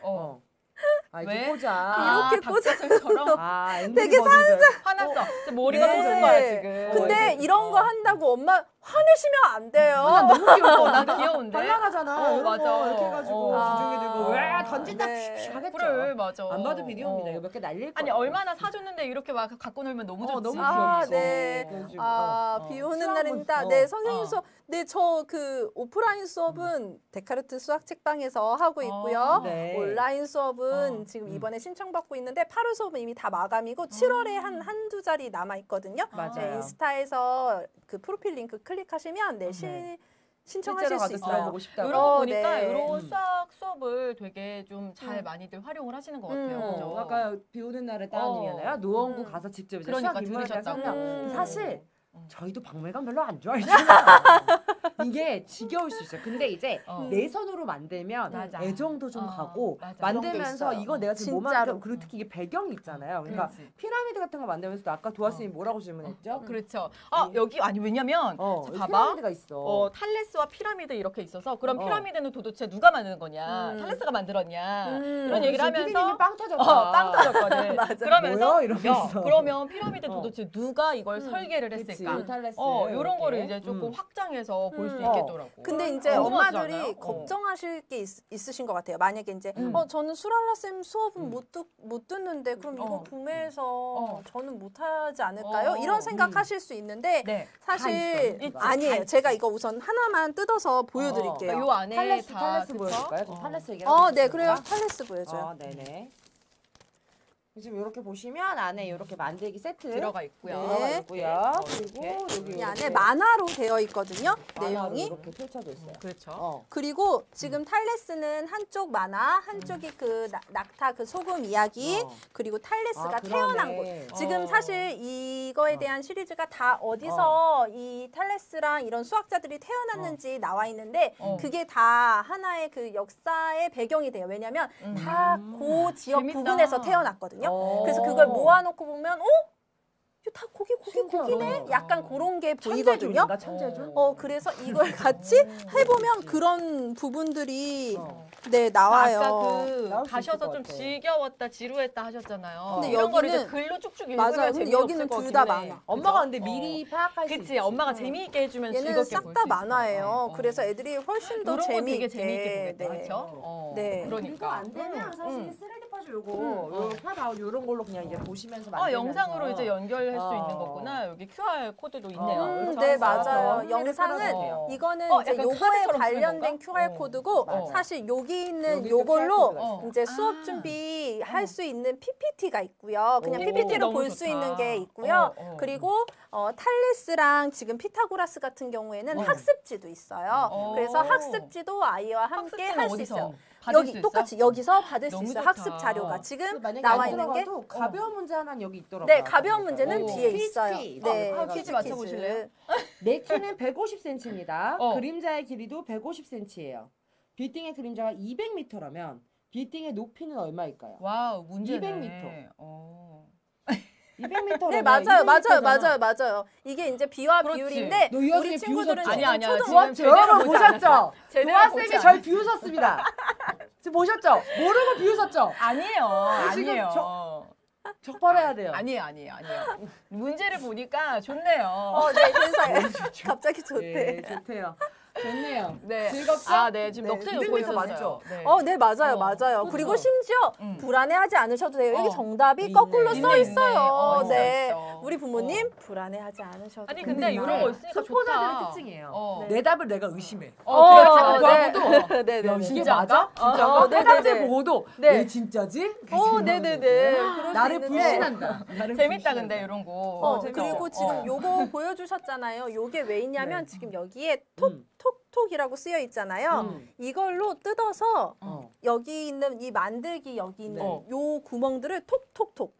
왜? 꽂아. 이렇게 닭가슴처럼 되게 화났어. 진짜 머리가 네. 솟은 거야 지금. 근데 이런 거 한다고 엄마 화내시면 안 돼요. 너무 귀여워. 난 귀여운데. 발랄하잖아. 이런 맞아. 거 이렇게 해가지고 어. 기중에 들고 왜 아, 던진다 네. 푸쉬 하겠죠. 그래 맞아. 안 봐도 비디오입니다. 어. 이거 몇 개 날릴 거야. 아니 얼마나 사줬는데 이렇게 막 갖고 놀면 너무 좋지. 너무 아, 귀엽지. 네. 그래가지고, 비 오는 수업은, 날입니다. 네, 선생님 어. 수업. 네, 저 그 오프라인 수업은 데카르트 수학 책방에서 하고 있고요. 네. 온라인 수업은 어. 지금 이번에 신청받고 있는데 8월 수업은 이미 다 마감이고 7월에 한두 자리 남아 있거든요. 맞아요. 네, 인스타에서 그 프로필 링크 클릭하시면 신청하실 실제로 수 가서 있어요. 들어보고 싶다고. 이러고 보니까 네. 이런 수학 수업을 되게 좀 잘 많이들 활용을 하시는 것 같아요. 음. 그죠? 아까 비 오는 날에 따님이잖아요. 노원구 가서 직접 이제 그러니까 수학 인문학을 들으셨다고. 설명. 음. 사실 저희도 박물관 별로 안 좋아하잖아요. 이게 지겨울 수 있어요. 근데 이제 내 손으로 만들면 맞아. 애정도 좀 가고 맞아. 만들면서 그런 게 이거 내가 지금 뭐 진짜로. 만들어 그리고 특히 이게 배경이 있잖아요. 그러니까 그렇지. 피라미드 같은 거 만들면서도 아까 도아스님 뭐라고 질문했죠? 그렇죠. 아 여기 아니 왜냐면 여기 봐봐. 피라미드가 있어. 탈레스와 피라미드 이렇게 있어서 그럼 어. 피라미드는 도대체 누가 만드는 거냐? 탈레스가 만들었냐? 이런 얘기를 하면서 피디님이 빵 터졌다. 빵 터졌거든. 맞아. 그러면서 뭐야? 이러면서. 그러면 피라미드 도대체 누가 이걸 설계를 그치, 했을까? 탈레스. 이런 거를 이렇게. 이제 조금 확장해서 볼 수 음. 있겠더라고. 근데 이제 궁금하지 엄마들이 않아요? 걱정하실 게 있으신 것 같아요. 만약에 이제 저는 수랄라 쌤 수업은 못 듣는데 그럼 이거 구매해서 저는 못 하지 않을까요? 이런 생각하실 수 있는데 네. 사실 있어, 아니에요. 다 제가 이거 우선 하나만 뜯어서 보여드릴게요. 요 안에 탈레스 다 보여줄까요? 좀 탈레스 얘기. 네, 그래요. 탈레스 보여줘요. 네네. 지금 이렇게 보시면 안에 이렇게 만들기 세트 들어가 있고요. 들어가 네. 있고요. 이렇게. 그리고 여기 이 안에 이렇게 만화로 되어 있거든요. 만화로 내용이. 이렇게 펼쳐져 있어요. 그렇죠. 그리고 지금 탈레스는 한쪽 만화, 한쪽이 그 낙타 그 소금 이야기, 그리고 탈레스가 태어난 곳. 지금 사실 이거에 대한 시리즈가 다 어디서 이 탈레스랑 이런 수학자들이 태어났는지 나와 있는데 그게 다 하나의 그 역사의 배경이 돼요. 왜냐하면 다 그 지역 재밌다. 부분에서 태어났거든요. 그래서 그걸 모아놓고 보면 이거 다 고기네? 약간 그런 게 보이거든요. 천재준? 그래서 이걸 같이 해보면 그런 부분들이 네 나와요. 아까 나올 수 있을 가셔서 것 좀 같아. 지겨웠다, 지루했다 하셨잖아요. 근데 이런 거를 이제 여기는- 글로 쭉쭉 읽으면 맞아요. 근데 재미없을 여기는 것 둘 다 같긴 해. 많아. 엄마가 그죠? 근데 미리 파악할 수 그치, 있지. 엄마가 재미있게 해주면 얘는 즐겁게 싹 볼 다 수 있을 만화예요. 것 같아. 그래서 애들이 훨씬 더 이런 거 재미있게. 되게 재미있게 보겠다, 네. 그렇죠? 네. 그리고 그러니까. 안 되면 사실 쓰레기 퍼즐 요거 파 나올 요런 걸로 그냥 이제 보시면서 영상으로 이제 연결할 수 어. 있는 거구나. 여기 QR 코드도 있네요. 그렇죠? 네, 맞아요. 어. 영상은 어. 이거는 이제 약간 요거에 카드처럼 관련된 쓰는 QR 코드고 맞아. 사실 여기 있는 여기도 요걸로 QR 코드가 있어요. 이제 수업 준비할 수 있는 PPT가 있고요. 그냥 오. PPT로 너무 볼 수 좋다. 있는 게 있고요. 그리고 탈레스랑 지금 피타고라스 같은 경우에는 학습지도 있어요. 그래서 학습지도 아이와 함께 학습지는 할 수 어디서 있어요. 받을 수 여기 있어요? 똑같이 여기서 받을 수 너무 있어요. 좋다. 학습 자료가 지금 만약에 나와 안 있는 게 들어가도 가벼운 문제 하나는 여기 있더라고요. 네, 가벼운 문제는 오. 뒤에 퀴즈 있어요. 퀴즈. 네, 퀴즈 맞춰보실래요? 내 키는 150cm입니다. 어. 그림자의 길이도 150cm예요. 빌딩의 그림자가 200m라면 빌딩의 높이는 얼마일까요? 와우, 문제네. 200m. 200m. 네, 맞아요. 이게 이제 비와 그렇지. 비율인데 너 이 와중에 우리 친구들은 비웃었죠? 지금 아니야. 초등학교 지금 제대로 여러분 보지 보셨죠? 않았어. 제대로 도화쌤이 보지 절 비웃었습니다. 지금 보셨죠? 모르고 비웃었죠? 아니에요. 지금 아니에요. 적발해야 돼요. 아니에요. 문제를 보니까 좋네요. 네, 그래서 갑자기 좋대. 네, 좋대요. 좋네요. 네. 즐겁죠? 네. 지금 네, 넉살이 200m 놓고 있었어요. 맞죠? 네. 네, 맞아요. 그렇죠. 그리고 심지어 불안해하지 않으셔도 돼요. 여기 정답이 있네. 거꾸로 써 있네. 있어요. 네. 있어. 우리 부모님 불안해하지 않으셔도 아니 돼요. 근데 이런 거 있으니까 수포자들의 좋다. 특징이에요. 내 답을 내가 의심해. 그렇지. 그거하고도 네. 야, 이게 진짜 맞아? 진짜? 해답지 보고도 네. 왜 진짜지? 네네네. 그럴 수 나를 있는데. 불신한다. 나를 재밌다 불신한다. 근데 이런 거. 그리고 지금 요거 보여주셨잖아요. 요게 왜 있냐면 지금 여기에 톡톡이라고 쓰여 있잖아요. 이걸로 뜯어서 여기 있는 이 만들기 여기 있는 요 구멍들을 톡톡톡.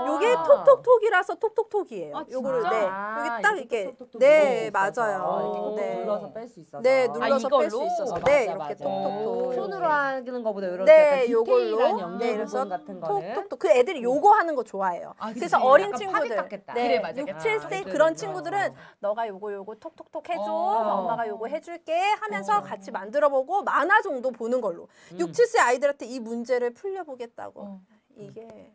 요게 톡톡톡이라서 톡톡톡이에요. 아, 요거를 진짜? 여기 딱 이렇게 톡톡톡 네, 눌러서 맞아요. 이렇게 꾹꾹 네. 눌러서 뺄 수 있어서. 네, 눌러서 이걸로? 뺄 수 있어서. 맞아, 네, 맞아. 이렇게 톡톡톡. 손으로 하는 것보다 이런 네, 약간 요걸로. 디테일한 연결 네, 그래서 부분 같은 거는 톡톡톡. 그 애들이 요거 하는 거 좋아해요. 그래서 그치. 어린 약간 친구들, 파빗 같겠다. 네, 그래, 맞아. 6, 아, 7세 그래, 그런 그래. 친구들은 너가 요거 톡톡톡 해줘. 어. 엄마가 요거 해줄게 하면서 같이 만들어보고 만화 정도 보는 걸로. 6, 7세 아이들한테 이 문제를 풀려보겠다고. 이게.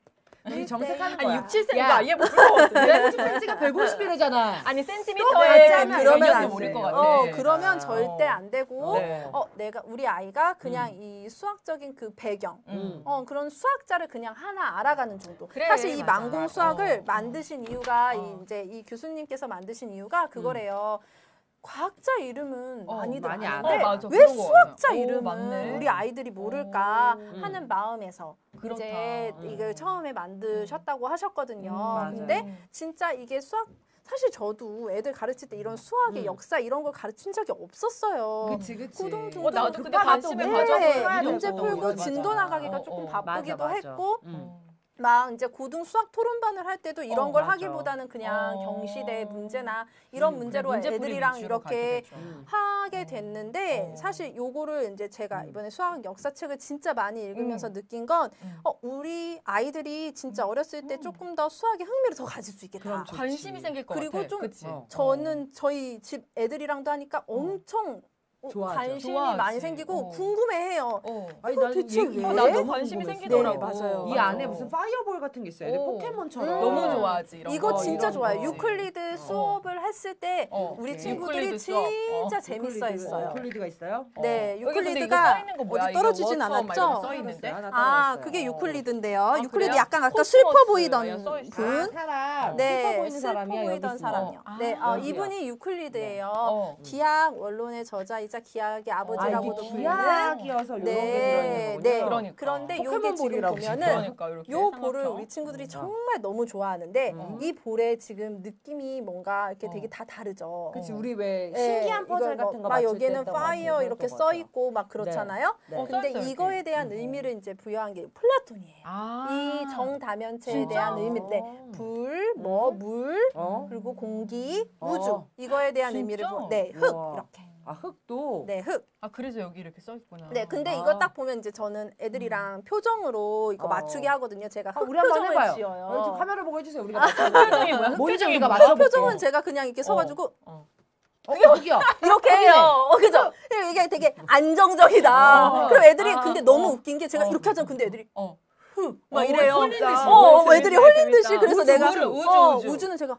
이 정색하는 아니 거야. 6, 7세니까 야. 아예 모를 것 같은데? 1cm가 150이래잖아. 아니 맞잖아. 센티미터에 그러면 안 도 모를 돼. 것 같아. 그러면 절대 안 되고 네. 내가 우리 아이가 그냥 이 수학적인 그 배경 그런 수학자를 그냥 하나 알아가는 정도. 그래, 사실 이 맞아. 만공 수학을 만드신 이유가 이제 이 교수님께서 만드신 이유가 그거래요. 과학자 이름은 많이들 많이 아는데 알아. 맞아. 왜 그런 거 수학자 같아요. 이름은 맞네. 우리 아이들이 모를까 하는 마음에서 그렇다. 이제 이걸 처음에 만드셨다고 하셨거든요. 맞아요. 근데 진짜 이게 수학 사실 저도 애들 가르칠 때 이런 수학의 역사 이런 걸 가르친 적이 없었어요. 그치. 고등중등 나도 근데 급하다 관심을 또 가져보고 해야 문제 되고 풀고 이러니까. 진도 나가기가 조금 맞아, 바쁘기도 맞아. 했고 막 이제 고등 수학 토론반을 할 때도 이런 걸 맞아. 하기보다는 그냥 경시대 문제나 이런 문제로 문제풀이 애들이랑 위주로 이렇게 가게 되죠. 하게 됐는데 어. 사실 요거를 이제 제가 이번에 수학 역사책을 진짜 많이 읽으면서 음. 느낀 건 음. 우리 아이들이 진짜 어렸을 때 조금 더 수학에 흥미를 더 가질 수 있겠다. 그럼 좋지. 관심이 생길 것 그리고 같아. 좀 그치? 저는 저희 집 애들이랑도 하니까 엄청 좋아하죠. 관심이 좋아하지. 많이 생기고 어. 궁금해해요. 아니, 이거 난 대체 얘기- 왜? 나도 너무 관심이 궁금했어. 생기더라고. 네, 맞아요. 이 안에 무슨 파이어볼 같은 게 있어요. 오. 포켓몬처럼. 너무 좋아하지. 이런 이거 거. 진짜 이런 좋아요. 거. 유클리드 수업을 했을 때 오케이. 우리 친구들이 유클리드 수업. 진짜 재밌어 했어요. 유클리드가 있어요? 네, 여기 근데 이거 유클리드가 써 있는 거 뭐야? 어디 떨어지진 이거 워터 막 않았죠? 이런 거 써 있는데? 그게 유클리드인데요. 유클리드 그래요? 약간 아까 코스모스 슬퍼 막 보이던 써 있어. 분. 사람. 네, 슬퍼 보이는 슬퍼 사람이야. 여기 보이던 있으면. 사람이요. 아, 네, 여기요. 이분이 유클리드예요. 어. 기하학 원론의 저자이자 기하학의 아버지라고도 이게 불리는. 기하학이어서 이런 게 들어있는 거군요. 네. 그러니까. 그런데 요게 지금 포켓몬볼이라고 보면은 그러니까 이렇게 요 볼을 삼각형. 우리 친구들이 정말 너무 좋아하는데 음. 이 볼에 지금 느낌이 뭔가 이렇게 어. 되게 다 다르죠. 그치, 우리 왜 네, 신기한 퍼즐 이걸 뭐 같은 거 막 맞출 여기에는 때 했던 것 파이어 같아요. 이렇게 그랬던 써 것 같아요. 있고 막 그렇잖아요. 네. 써 근데 있어요, 이렇게. 이거에 대한 의미를 이제 부여한 게 플라톤이에요. 아. 이 정다면체에 진짜? 대한 의미, 네, 불, 뭐, 물, 어? 그리고 공기, 어. 우주 이거에 대한 진짜? 의미를 네, 흙 우와. 이렇게, 아, 흙도? 네, 흙. 아 그래서 여기 이렇게 써 있구나. 네, 근데 아. 이거 딱 보면 이제 저는 애들이랑 표정으로 이거 어. 맞추게 하거든요. 제가 흙 우리 한번 표정을 해봐요. 지어요. 좀 카메라 보고 해주세요. 우리가 맞춰볼게요. 표정이 뭐야? 뭔지 표정이 우리가 뭐야? 맞춰볼게요. 표정은 제가 그냥 이렇게 서가지고 흙이야. 이렇게 해요. 그죠? 이게 되게 안정적이다. 그럼 애들이 근데 너무 웃긴 게 제가 이렇게 하잖아. 근데 애들이 어. 막 이래요. 홀린 듯이. 애들이 홀린 듯이. 그래서 우주, 내가 우주. 우주는 제가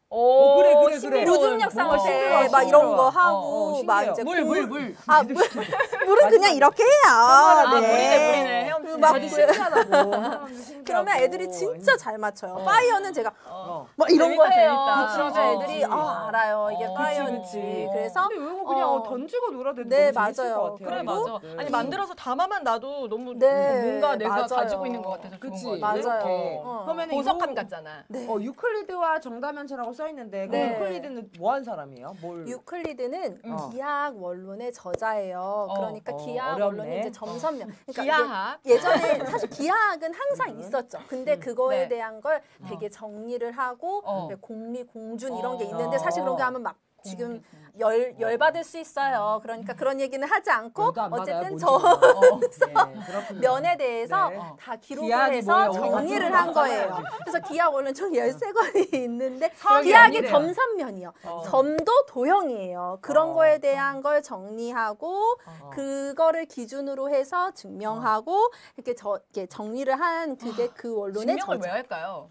오, 그래. 신비로운 무중력 뭔가 상태 신비로워, 막 이런 거 신비로워. 하고 막 이제 물. 물은 그냥 이렇게 해야. 물이네. 헤엄치네. 막 되게 신기하다고. 그러면 애들이 진짜 잘 맞춰요. 파이어는 제가 어. 막 이런 거 재밌다, 해요. 재밌다. 그러면 그치, 애들이 그치. 알아요. 이게 그치, 파이어인지. 그치. 그래서 근데 이거 그냥 어. 던지고 놀아도 네, 너무 재밌을 맞아요. 것 같아요. 그래 그리고 맞아. 네. 아니 만들어서 담아만 놔도 너무 네, 뭔가 내가 맞아요. 가지고 있는 것 같아서 좋은 그치. 것 같아. 맞아요. 이렇게. 어. 그러면 보석함 같잖아. 네. 유클리드와 정다면체라고 써 있는데 네. 유클리드는 뭐 한 사람이에요? 뭘? 유클리드는 어. 기하학 원론의 저자예요. 그러니까 기하학 어렵네. 원론이 이제 점선명. 그러니까 기하학. 이게 예전에 사실 기하학은 항상 있었죠. 근데 그거에 네. 대한 걸 되게 정리를 하고 어. 왜 공리 공준 이런 게 있는데 어. 사실 그런 게 하면 막 지금 공리, 열 받을 수 있어요. 그러니까 그런 얘기는 하지 않고 열도 안 받아요, 어쨌든 뭔지. 저 네, 그렇군요. 면에 대해서 네. 다 기록을 기하학이 해서 뭐예요? 정리를 한 거예요. 그래서 기하학 원론 총 13권이 있는데 성이 기하학이 아니래요. 점선면이요. 점도 도형이에요. 그런 거에 대한 걸 정리하고 그거를 기준으로 해서 증명하고 이렇게 정리를 한 그게 그 원론의 증명을 왜 저자. 할까요?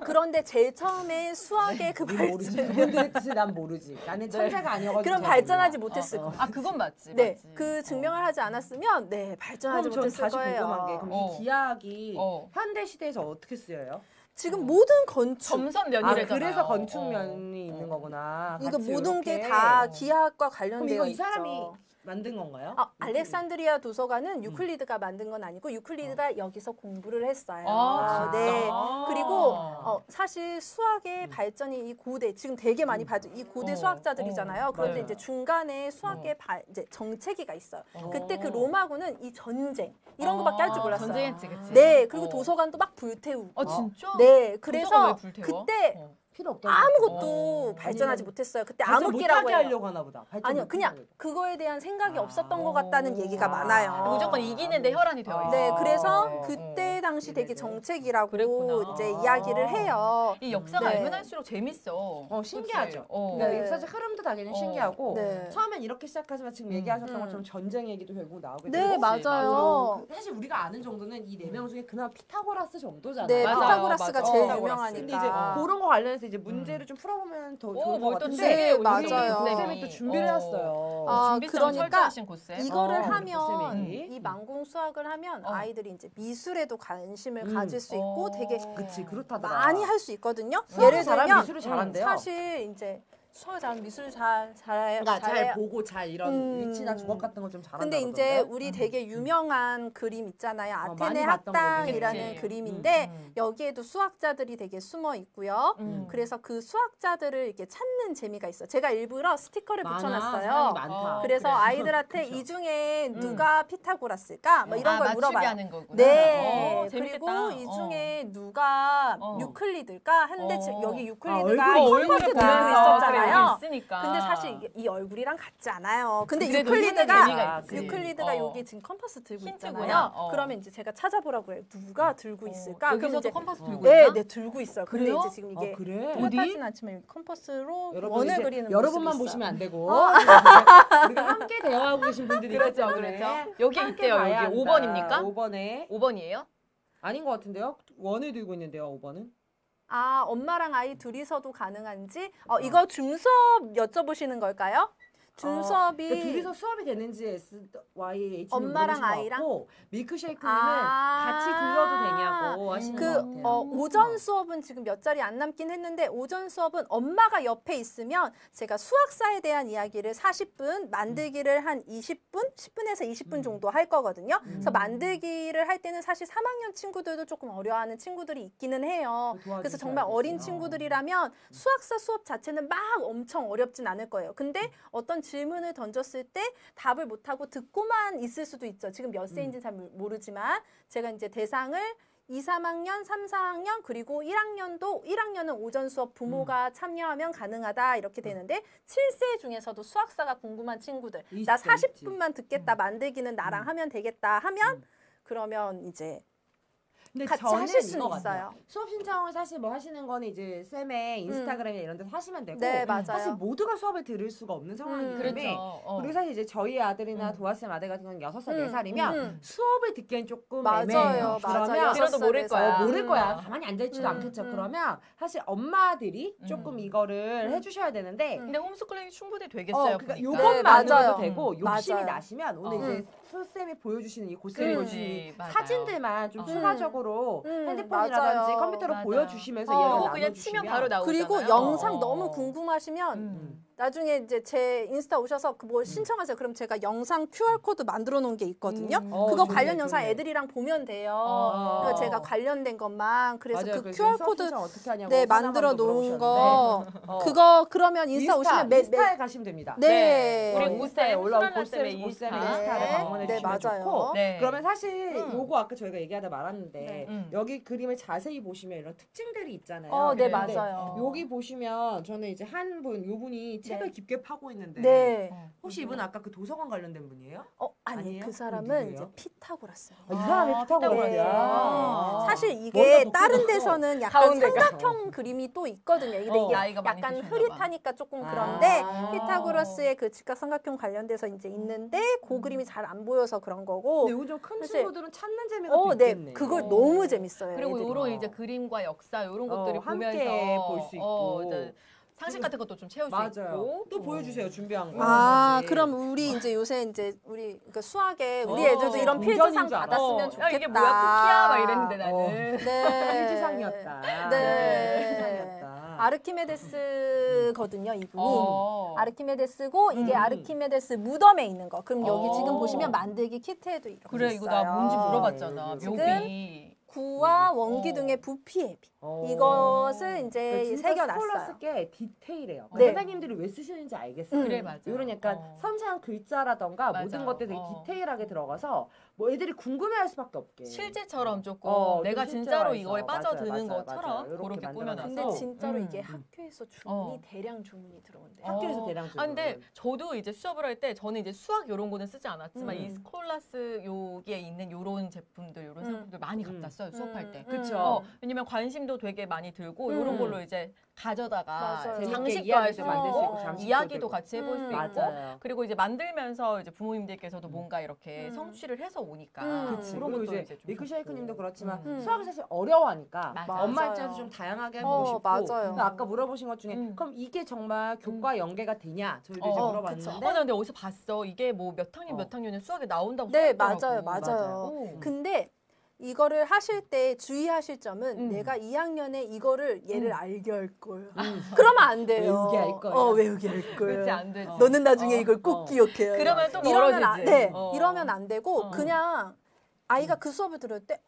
그런데 제일 처음에 수학의 그 우리 모르지. 발전 그분들의 뜻을 난 모르지. 나는 천재가 아니어가지고. 그런 잘 발전하지 몰라. 못했을 거예요. 아 그건 맞지. 네, 맞지. 그 증명을 하지 않았으면 네 발전하지 그럼 전 못했을 다시 거예요. 궁금한 게 그럼 어. 이 기하학이 어. 현대 시대에서 어떻게 쓰여요? 지금 모든 건축 점선 아, 면이래잖아요. 그래서 건축면이 있는 거구나. 이거 같이 모든 게 이렇게. 다 기하학과 그럼 관련되어 이거 이 있죠. 사람이 만든 건가요? 알렉산드리아 도서관은 유클리드가 만든 건 아니고 유클리드가 여기서 공부를 했어요. 아, 네. 진짜? 그리고 사실 수학의 발전이 이 고대 지금 되게 많이 발전 이 고대 수학자들이잖아요. 그런데 네. 이제 중간에 수학의 이제 정체기가 있어요. 그때 그 로마군은 이 전쟁 이런 거밖에 할 줄 몰랐어요. 전쟁했지, 그치? 네, 그리고 도서관도 막 불태우고. 아 진짜? 네, 도서관 그래서 왜 불태워? 그때 필요 없다. 아무것도 어. 발전하지 못했어요. 그때 발전 암흑기라고 못하게 해요. 하려고 하나 보다. 발전 아니요, 못하게 그냥 하려고. 그거에 대한 생각이 아. 없었던 것 같다는 얘기가 많아요. 무조건 이기는데 혈안이 되어 있어. 네, 그래서 어, 그때 당시 되게 정책이라고 그랬구나. 이제 이야기를 해요. 이 역사가 네. 알면 할수록 재밌어. 신기하죠. 그치? 어. 그러니까 네. 역사적 흐름도 당연히 어. 신기하고 네. 처음엔 이렇게 시작하지만 지금 얘기하셨던 것처럼 전쟁 얘기도 결국 나오게 네, 되고 맞아요. 사실 우리가 아는 정도는 이 4명 중에 그나마 피타고라스 정도잖아요. 네, 맞아요, 피타고라스가 맞아. 제일 피타고라스. 유명하니까. 근데 이제 그런 거 관련해서 이제 문제를 좀 풀어보면 더 좋을 것 뭘 또 같은데 되게 네, 맞아요. 고쌤이 또 준비를 했어요. 아, 준비성 그러니까 철저하신 고쌤. 이거를 어, 하면 고쌤이. 이 만공 수학을 하면 아이들이 이제 미술에도 관심을 가질 수 어. 있고 되게 그치 그렇다더라. 많이 할 수 있거든요. 수학을 예를 잘하면 들면 미술을 잘한대요. 사실 이제 수학을 잘하면 미술 잘해요. 그러니까 잘 보고 잘 이런 위치나 주걱 같은 거 좀 잘한다. 근데 이제 우리 되게 유명한 그림 있잖아요. 아테네 많이 봤던 학당이라는 그치. 그림인데 여기에도 수학자들이 되게 숨어 있고요. 그래서 그 수학자들을 이렇게 찾는 재미가 있어요. 제가 일부러 스티커를 붙여놨어요. 많다. 그래서 그래. 아이들한테 그쵸. 이 중에 누가 피타고라스일까? 뭐 이런 걸 맞추게 물어봐요. 하는 거구나. 네. 재밌겠다. 그리고 이 중에 누가 유클리드일까? 했는데 여기 유클리드가 얼굴이 컴퍼스 들고 보여서 있었잖아요. 있으니까. 근데 사실 이 얼굴이랑 같지 않아요. 근데 그래도 재미가 유클리드가 있지. 유클리드가 여기 지금 컴퍼스 들고 힌트구나. 있잖아요. 그러면 이제 제가 찾아보라고 해요. 누가 들고 있을까? 그럼 여기서도 이제 컴퍼스 들고 네, 있나? 네 들고 있어요. 근데 그래요? 이제 지금 이게 그래? 똑같진 않지만 여기 컴퍼스로 여러분 원을 이제 그리는 여러분만 모습이 보시면 있어요. 안 되고 우리가 함께 대화하고 계신 분들이 그렇죠, 있기 때문에 그렇죠. 여기 함께 있대요, 봐야 여기. 한다. 5번입니까? 5번에 5번이에요? 아닌 것 같은데요? 원을 들고 있는데요, 5번은? 아, 엄마랑 아이 둘이서도 가능한지? 이거 중수업 여쭤보시는 걸까요? 중수업이 그러니까 둘이서 수업이 되는지 SYH님 엄마랑 아이랑? 밀크쉐이크님은 아. 같이 들러도 되냐고 하시는 것 같아요. 오전 수업은 지금 몇 자리 안 남긴 했는데 오전 수업은 엄마가 옆에 있으면 제가 수학사에 대한 이야기를 40분, 만들기를 한 20분, 10분에서 20분 정도 할 거거든요. 그래서 만들기를 할 때는 사실 3학년 친구들도 조금 어려워하는 친구들이 있기는 해요. 그래서 정말 어린 친구들이라면 수학사 수업 자체는 막 엄청 어렵진 않을 거예요. 근데 어떤 질문을 던졌을 때 답을 못하고 듣고만 있을 수도 있죠. 지금 몇 세인지 잘 모르지만 제가 이제 대상을 2, 3학년, 3, 4학년 그리고 1학년은 오전 수업 부모가 참여하면 가능하다 이렇게 되는데 7세 중에서도 수학사가 궁금한 친구들 나 40분만 듣겠다 만들기는 나랑 하면 되겠다 하면 그러면 이제 근데 같이 저는 하실 수는 이거 있어요. 같아요. 수업 신청을 사실 뭐 하시는 거는 이제 쌤의 인스타그램이나 이런 데서 하시면 되고 네, 맞아요. 사실 모두가 수업을 들을 수가 없는 상황이기 때문에 그렇죠. 그리고 사실 이제 저희 아들이나 도아쌤 아들 같은 경우는 6살, 4살이면 수업을 듣기엔 조금 맞아요, 애매해요. 맞아요. 그러면 들어도 모를 거야. 모를 거야. 가만히 앉아있지도 않겠죠. 음. 그러면 사실 엄마들이 조금 이거를 해주셔야 되는데 근데 홈스쿨링이 충분히 되겠어요. 그러니까 보니까. 요것만으로도 맞아요. 되고 욕심이 맞아요. 나시면 오늘 이제 수쌤이 보여주시는 이 고쌤이 그렇지, 보여주신 이 맞아요. 사진들만 좀 추가적으로 핸드폰이라든지 맞아요. 컴퓨터로 맞아요. 보여주시면서 이거 얘를 그냥 치면 바로 나오잖아요. 그리고 영상 너무 궁금하시면 음. 나중에 이제 제 인스타 오셔서 그 뭐 신청하세요. 그럼 제가 영상 QR코드 만들어 놓은 게 있거든요. 그거 좋네, 관련 영상 좋네. 애들이랑 보면 돼요. 어. 그러니까 제가 관련된 것만 그래서 맞아요. 그 그래서 수업 QR코드 신청 어떻게 하냐고 네 사장님도 만들어 놓은 거 물어보셨는데. 그거 그러면 인스타 오시면 인스타에 가시면 됩니다. 네. 우리 인스타에 고쌤, 올라온 수랄라 쌤의 고쌤의 인스타. 인스타를 네. 방문해 네, 주시면 맞아요. 좋고 네. 그러면 사실 요거 아까 저희가 얘기하다 말았는데 네. 여기 그림을 자세히 보시면 이런 특징들이 있잖아요. 네, 근데 맞아요. 여기 보시면 저는 이제 요분이 책을 깊게 파고 있는데 네. 혹시 이분 아까 그 도서관 관련된 분이에요? 아니 아니에요? 그 사람은 누구예요? 이제 피타고라스예요. 이 사람이 피타고라스야. 피타고라스야. 사실 머리가 이게 높게 다른 났어. 데서는 약간 가운데가. 삼각형 그림이 또 있거든요. 근데 이게 나이가 많이 약간 드셨나 봐. 흐릿하니까 조금 그런데 아. 피타고라스의 그 직각 삼각형 관련돼서 이제 있는데 그 그림이 잘 안 보여서 그런 거고. 근데 요즘 큰 사실- 친구들은 찾는 재미가 또 네, 있겠네. 그걸 너무 재밌어요. 그리고 애들이. 이런 이제 그림과 역사 이런 것들을 함께 보면서 볼 수 있고. 이제 상식 같은 것도 좀 채울 수 맞아요. 있고. 또 보여주세요 준비한 거. 그럼 우리 이제 요새 이제 우리 그 수학에 우리 어, 애들도 이런 동전인 필즈상 줄 알아. 받았으면 좋겠다. 야, 이게 뭐야 쿠키야 막 이랬는데 나는. 네. 필지상이었다. 네. 필지상이었다. 아르키메데스거든요, 이분이. 어. 아르키메데스고 이게 아르키메데스 무덤에 있는 거. 그럼 여기 어. 지금 보시면 만들기 키트에도 이렇게 그래 있어요. 이거 나 뭔지 물어봤잖아. 지금 묘비. 구와 원기 등의 부피해비. 이것을 이제 진짜 새겨놨어요. 스콜라스게 디테일해요. 네. 선생님들이 왜 쓰시는지 알겠어요. 그래 맞아. 이런 약간 섬세한 글자라던가 맞아. 모든 것들이 되게 어. 디테일하게 들어가서 뭐 애들이 궁금해할 수밖에 없게. 실제처럼 조금 좀 내가 진짜로 실제화해서. 이거에 빠져드는 맞아요. 것처럼 이렇게 그렇게 만들어놔서. 꾸며놔서. 근데 진짜로 음. 이게 학교에서 주문이 어. 대량 주문이 들어온대요. 학교에서 대량 주문. 근데 저도 이제 수업을 할 때 저는 이제 수학 이런 거는 쓰지 않았지만 음. 이 스콜라스 여기에 있는 요런 제품들 요런 상품들 많이 갖다 써요 수업할 때. 그쵸. 왜냐면 관심도 되게 많이 들고 음. 이런 걸로 이제 가져다가 맞아요. 재밌게 장식도 할 수 이야기도 만들 수 있고 있고 장식도 이야기도 되고. 같이 해볼 수 있고 맞아요. 그리고 이제 만들면서 이제 부모님들께서도 뭔가 이렇게 성취를 해서 오니까 그치. 그런 그리고 것도 이제 이제 좀 밀크쉐이크님도 그렇지만 음. 수학을 사실 어려워하니까 맞아요. 엄마 맞아요. 입장에서 좀 다양하게 해보고 싶고 맞아요. 그러니까 아까 물어보신 것 중에 그럼 이게 정말 교과 연계가 되냐 저희도 이제 물어봤는데 나 근데 어디서 봤어. 이게 뭐 몇 학년 몇 학년에 수학에 나온다고 네, 써있더라고. 맞아요. 오. 근데 이거를 하실 때 주의하실 점은 내가 2학년에 이거를 얘를 알게 할 거야. 그러면 안 돼요. 외우게 할 거야. 외우게 할 거야. 그렇지 안 되지. 너는 나중에 이걸 꼭 기억해야 해. 그러면 또 이러면 멀어지지. 네, 이러면 안 되고 그냥 아이가 그 수업을 들을 때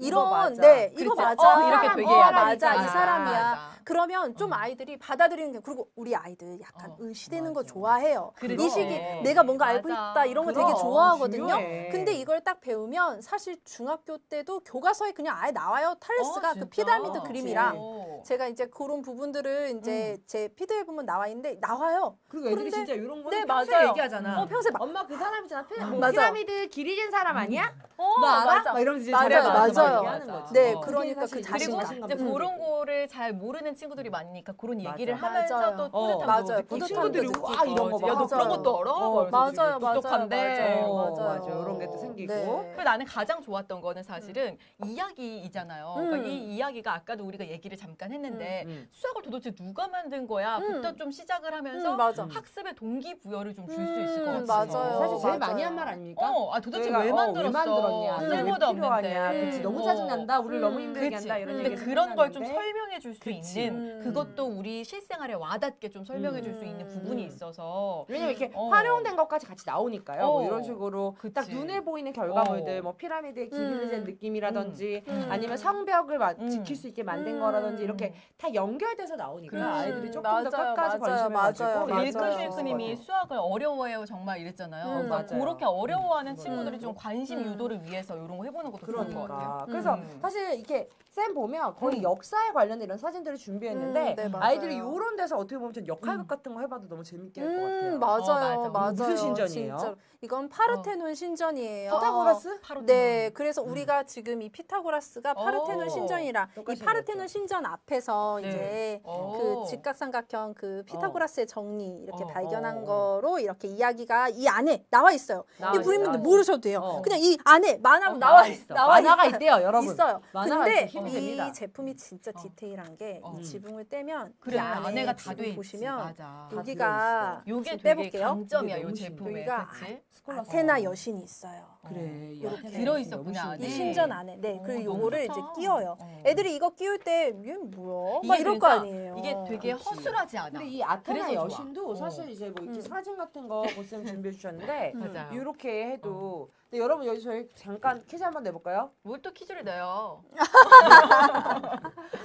이런 맞아. 네 이거 그렇지. 맞아 이렇게 되게 맞아 이 맞아. 사람이야. 맞아. 그러면 좀 아이들이 받아들이는 게 그리고 우리 아이들 약간 의시되는 거 맞아. 좋아해요. 그렇지. 이 시기 내가 뭔가 알고 맞아. 있다 이런 거 되게 그럼, 좋아하거든요. 중요해. 근데 이걸 딱 배우면 사실 중학교 때도 교과서에 그냥 아예 나와요. 탈레스가 그 진짜? 피라미드 그치. 그림이랑 제가 이제 그런 부분들을 이제 제 피드에 보면 나와 있는데 나와요. 그리고 애들이 그런데- 진짜 이런 거는 네, 평소에 맞아요. 얘기하잖아. 평소에 막 엄마 그 사람 있잖아. 뭐 맞아. 피라미드 길이 진 사람 아니야? 너 알아? 맞아. 막 이러면서 이제 맞아요, 자기가 맞아요. 얘기하는 거지. 네, 그게 그러니까 사실 그 되게 그리고 자신감. 이제 그런 거를 잘 모르는 친구들이 많으니까 그런 얘기를 맞아. 하면서 맞아요. 또 어, 뿌듯함도 맞아요. 느끼고. 친구들이 뿌듯함도 와 느끼고. 이런 거 막 야, 너 그런 하잖아. 것도 알아? 어, 맞아요, 똑똑한데. 맞아요. 이런 게 또 생기고. 네. 그리고 나는 가장 좋았던 거는 사실은 이야기이잖아요. 그러니까 이 이야기가 아까도 우리가 얘기를 잠깐 했는데 수학을 도대체 누가 만든 거야? 부터 좀 시작을 하면서 맞아. 학습의 동기부여를 좀 줄 수 있을 것 같아요. 맞아요. 사실 제일 맞아요. 많이 한 말 아닙니까? 도대체 저희가, 왜 만들었어? 만들었냐? 쓸모도 왜 필요하냐? 없는데. 그치, 너무 짜증난다. 우리를 너무 힘들게 그치. 한다. 이런 근데 얘기 그런 걸 좀 설명해 줄 수 그치. 있는 그것도 우리 실생활에 와닿게 좀 설명해 줄 수 있는 부분이 있어서 왜냐면 이렇게 어. 활용된 것까지 같이 나오니까요. 뭐 이런 식으로 그치. 딱 눈에 보이는 결과물들, 뭐 피라미드의 길이를 잰 느낌이라든지 아니면 성벽을 지킬 수 있게 만든 거라든지 이렇게 다 연결돼서 나오니까 아이들이 조금 더 맞아요, 끝까지 관심을 맞아요, 가지고 맞아요. 밀크 맞아요. 셰프님이 수학을 어려워해요 정말 이랬잖아요. 그러니까 맞아요. 그렇게 어려워하는 친구들이 좀 관심 유도를 위해서 이런 거 해보는 것도 좋을 것 같아요. 그러니까. 그래서 사실 이렇게 쌤 보면 거의 역사에 관련된 이런 사진들을 준비했는데 네, 맞아요. 아이들이 이런 데서 어떻게 보면 좀 역할극 같은 거 해봐도 너무 재밌게 할 것 같아요. 맞아요, 맞아. 무슨 신전이에요? 진짜로. 이건 파르테논 신전이에요. 피타고라스? 네, 그래서 우리가 지금 이 피타고라스가 파르테논 오. 신전이라 이 똑같이 파르테논 신전 앞에서 네. 이제 오. 그 직각삼각형 그 피타고라스의 정리 이렇게 어, 발견한 어, 어. 거로 이렇게 이야기가 이 안에 나와 있어요. 나와 이 있어, 부인분들 나와 있어. 모르셔도 돼요. 어. 그냥 이 안에 만화로 어, 나와 있어. 나와 만화가 있어요. 있대요, 여러분. 있어요. 만화가 근데 있어. 힘이 이 됩니다. 제품이 진짜 디테일한 게 이 음. 지붕을 떼면 그래 이 안에 안에가 다 지금 돼 있지. 보시면 맞아. 여기가 요게 지금 되게 빼볼게요. 강점이야 이게 요 너무 제품에. 여기가 그치? 아테나 여신이 있어요. 그래. 이렇게 들어있었구나, 이 네. 신전 안에. 네. 그리고 너무 요거를 좋다. 이제 끼워요. 어. 애들이 이거 끼울 때 얘 뭐야? 이게 막 이럴 거 그러니까 아니에요. 이게 되게 그치. 허술하지 않아. 근데 이 아테나 그래서 좋아. 여신도 사실 이제 뭐 이렇게 사진 같은 거 보쌤 준비해 주셨는데 맞아요. 이렇게 해도 근데 여러분 여기 저희 잠깐 퀴즈 한번 내볼까요? 뭘 또 퀴즈를 내요?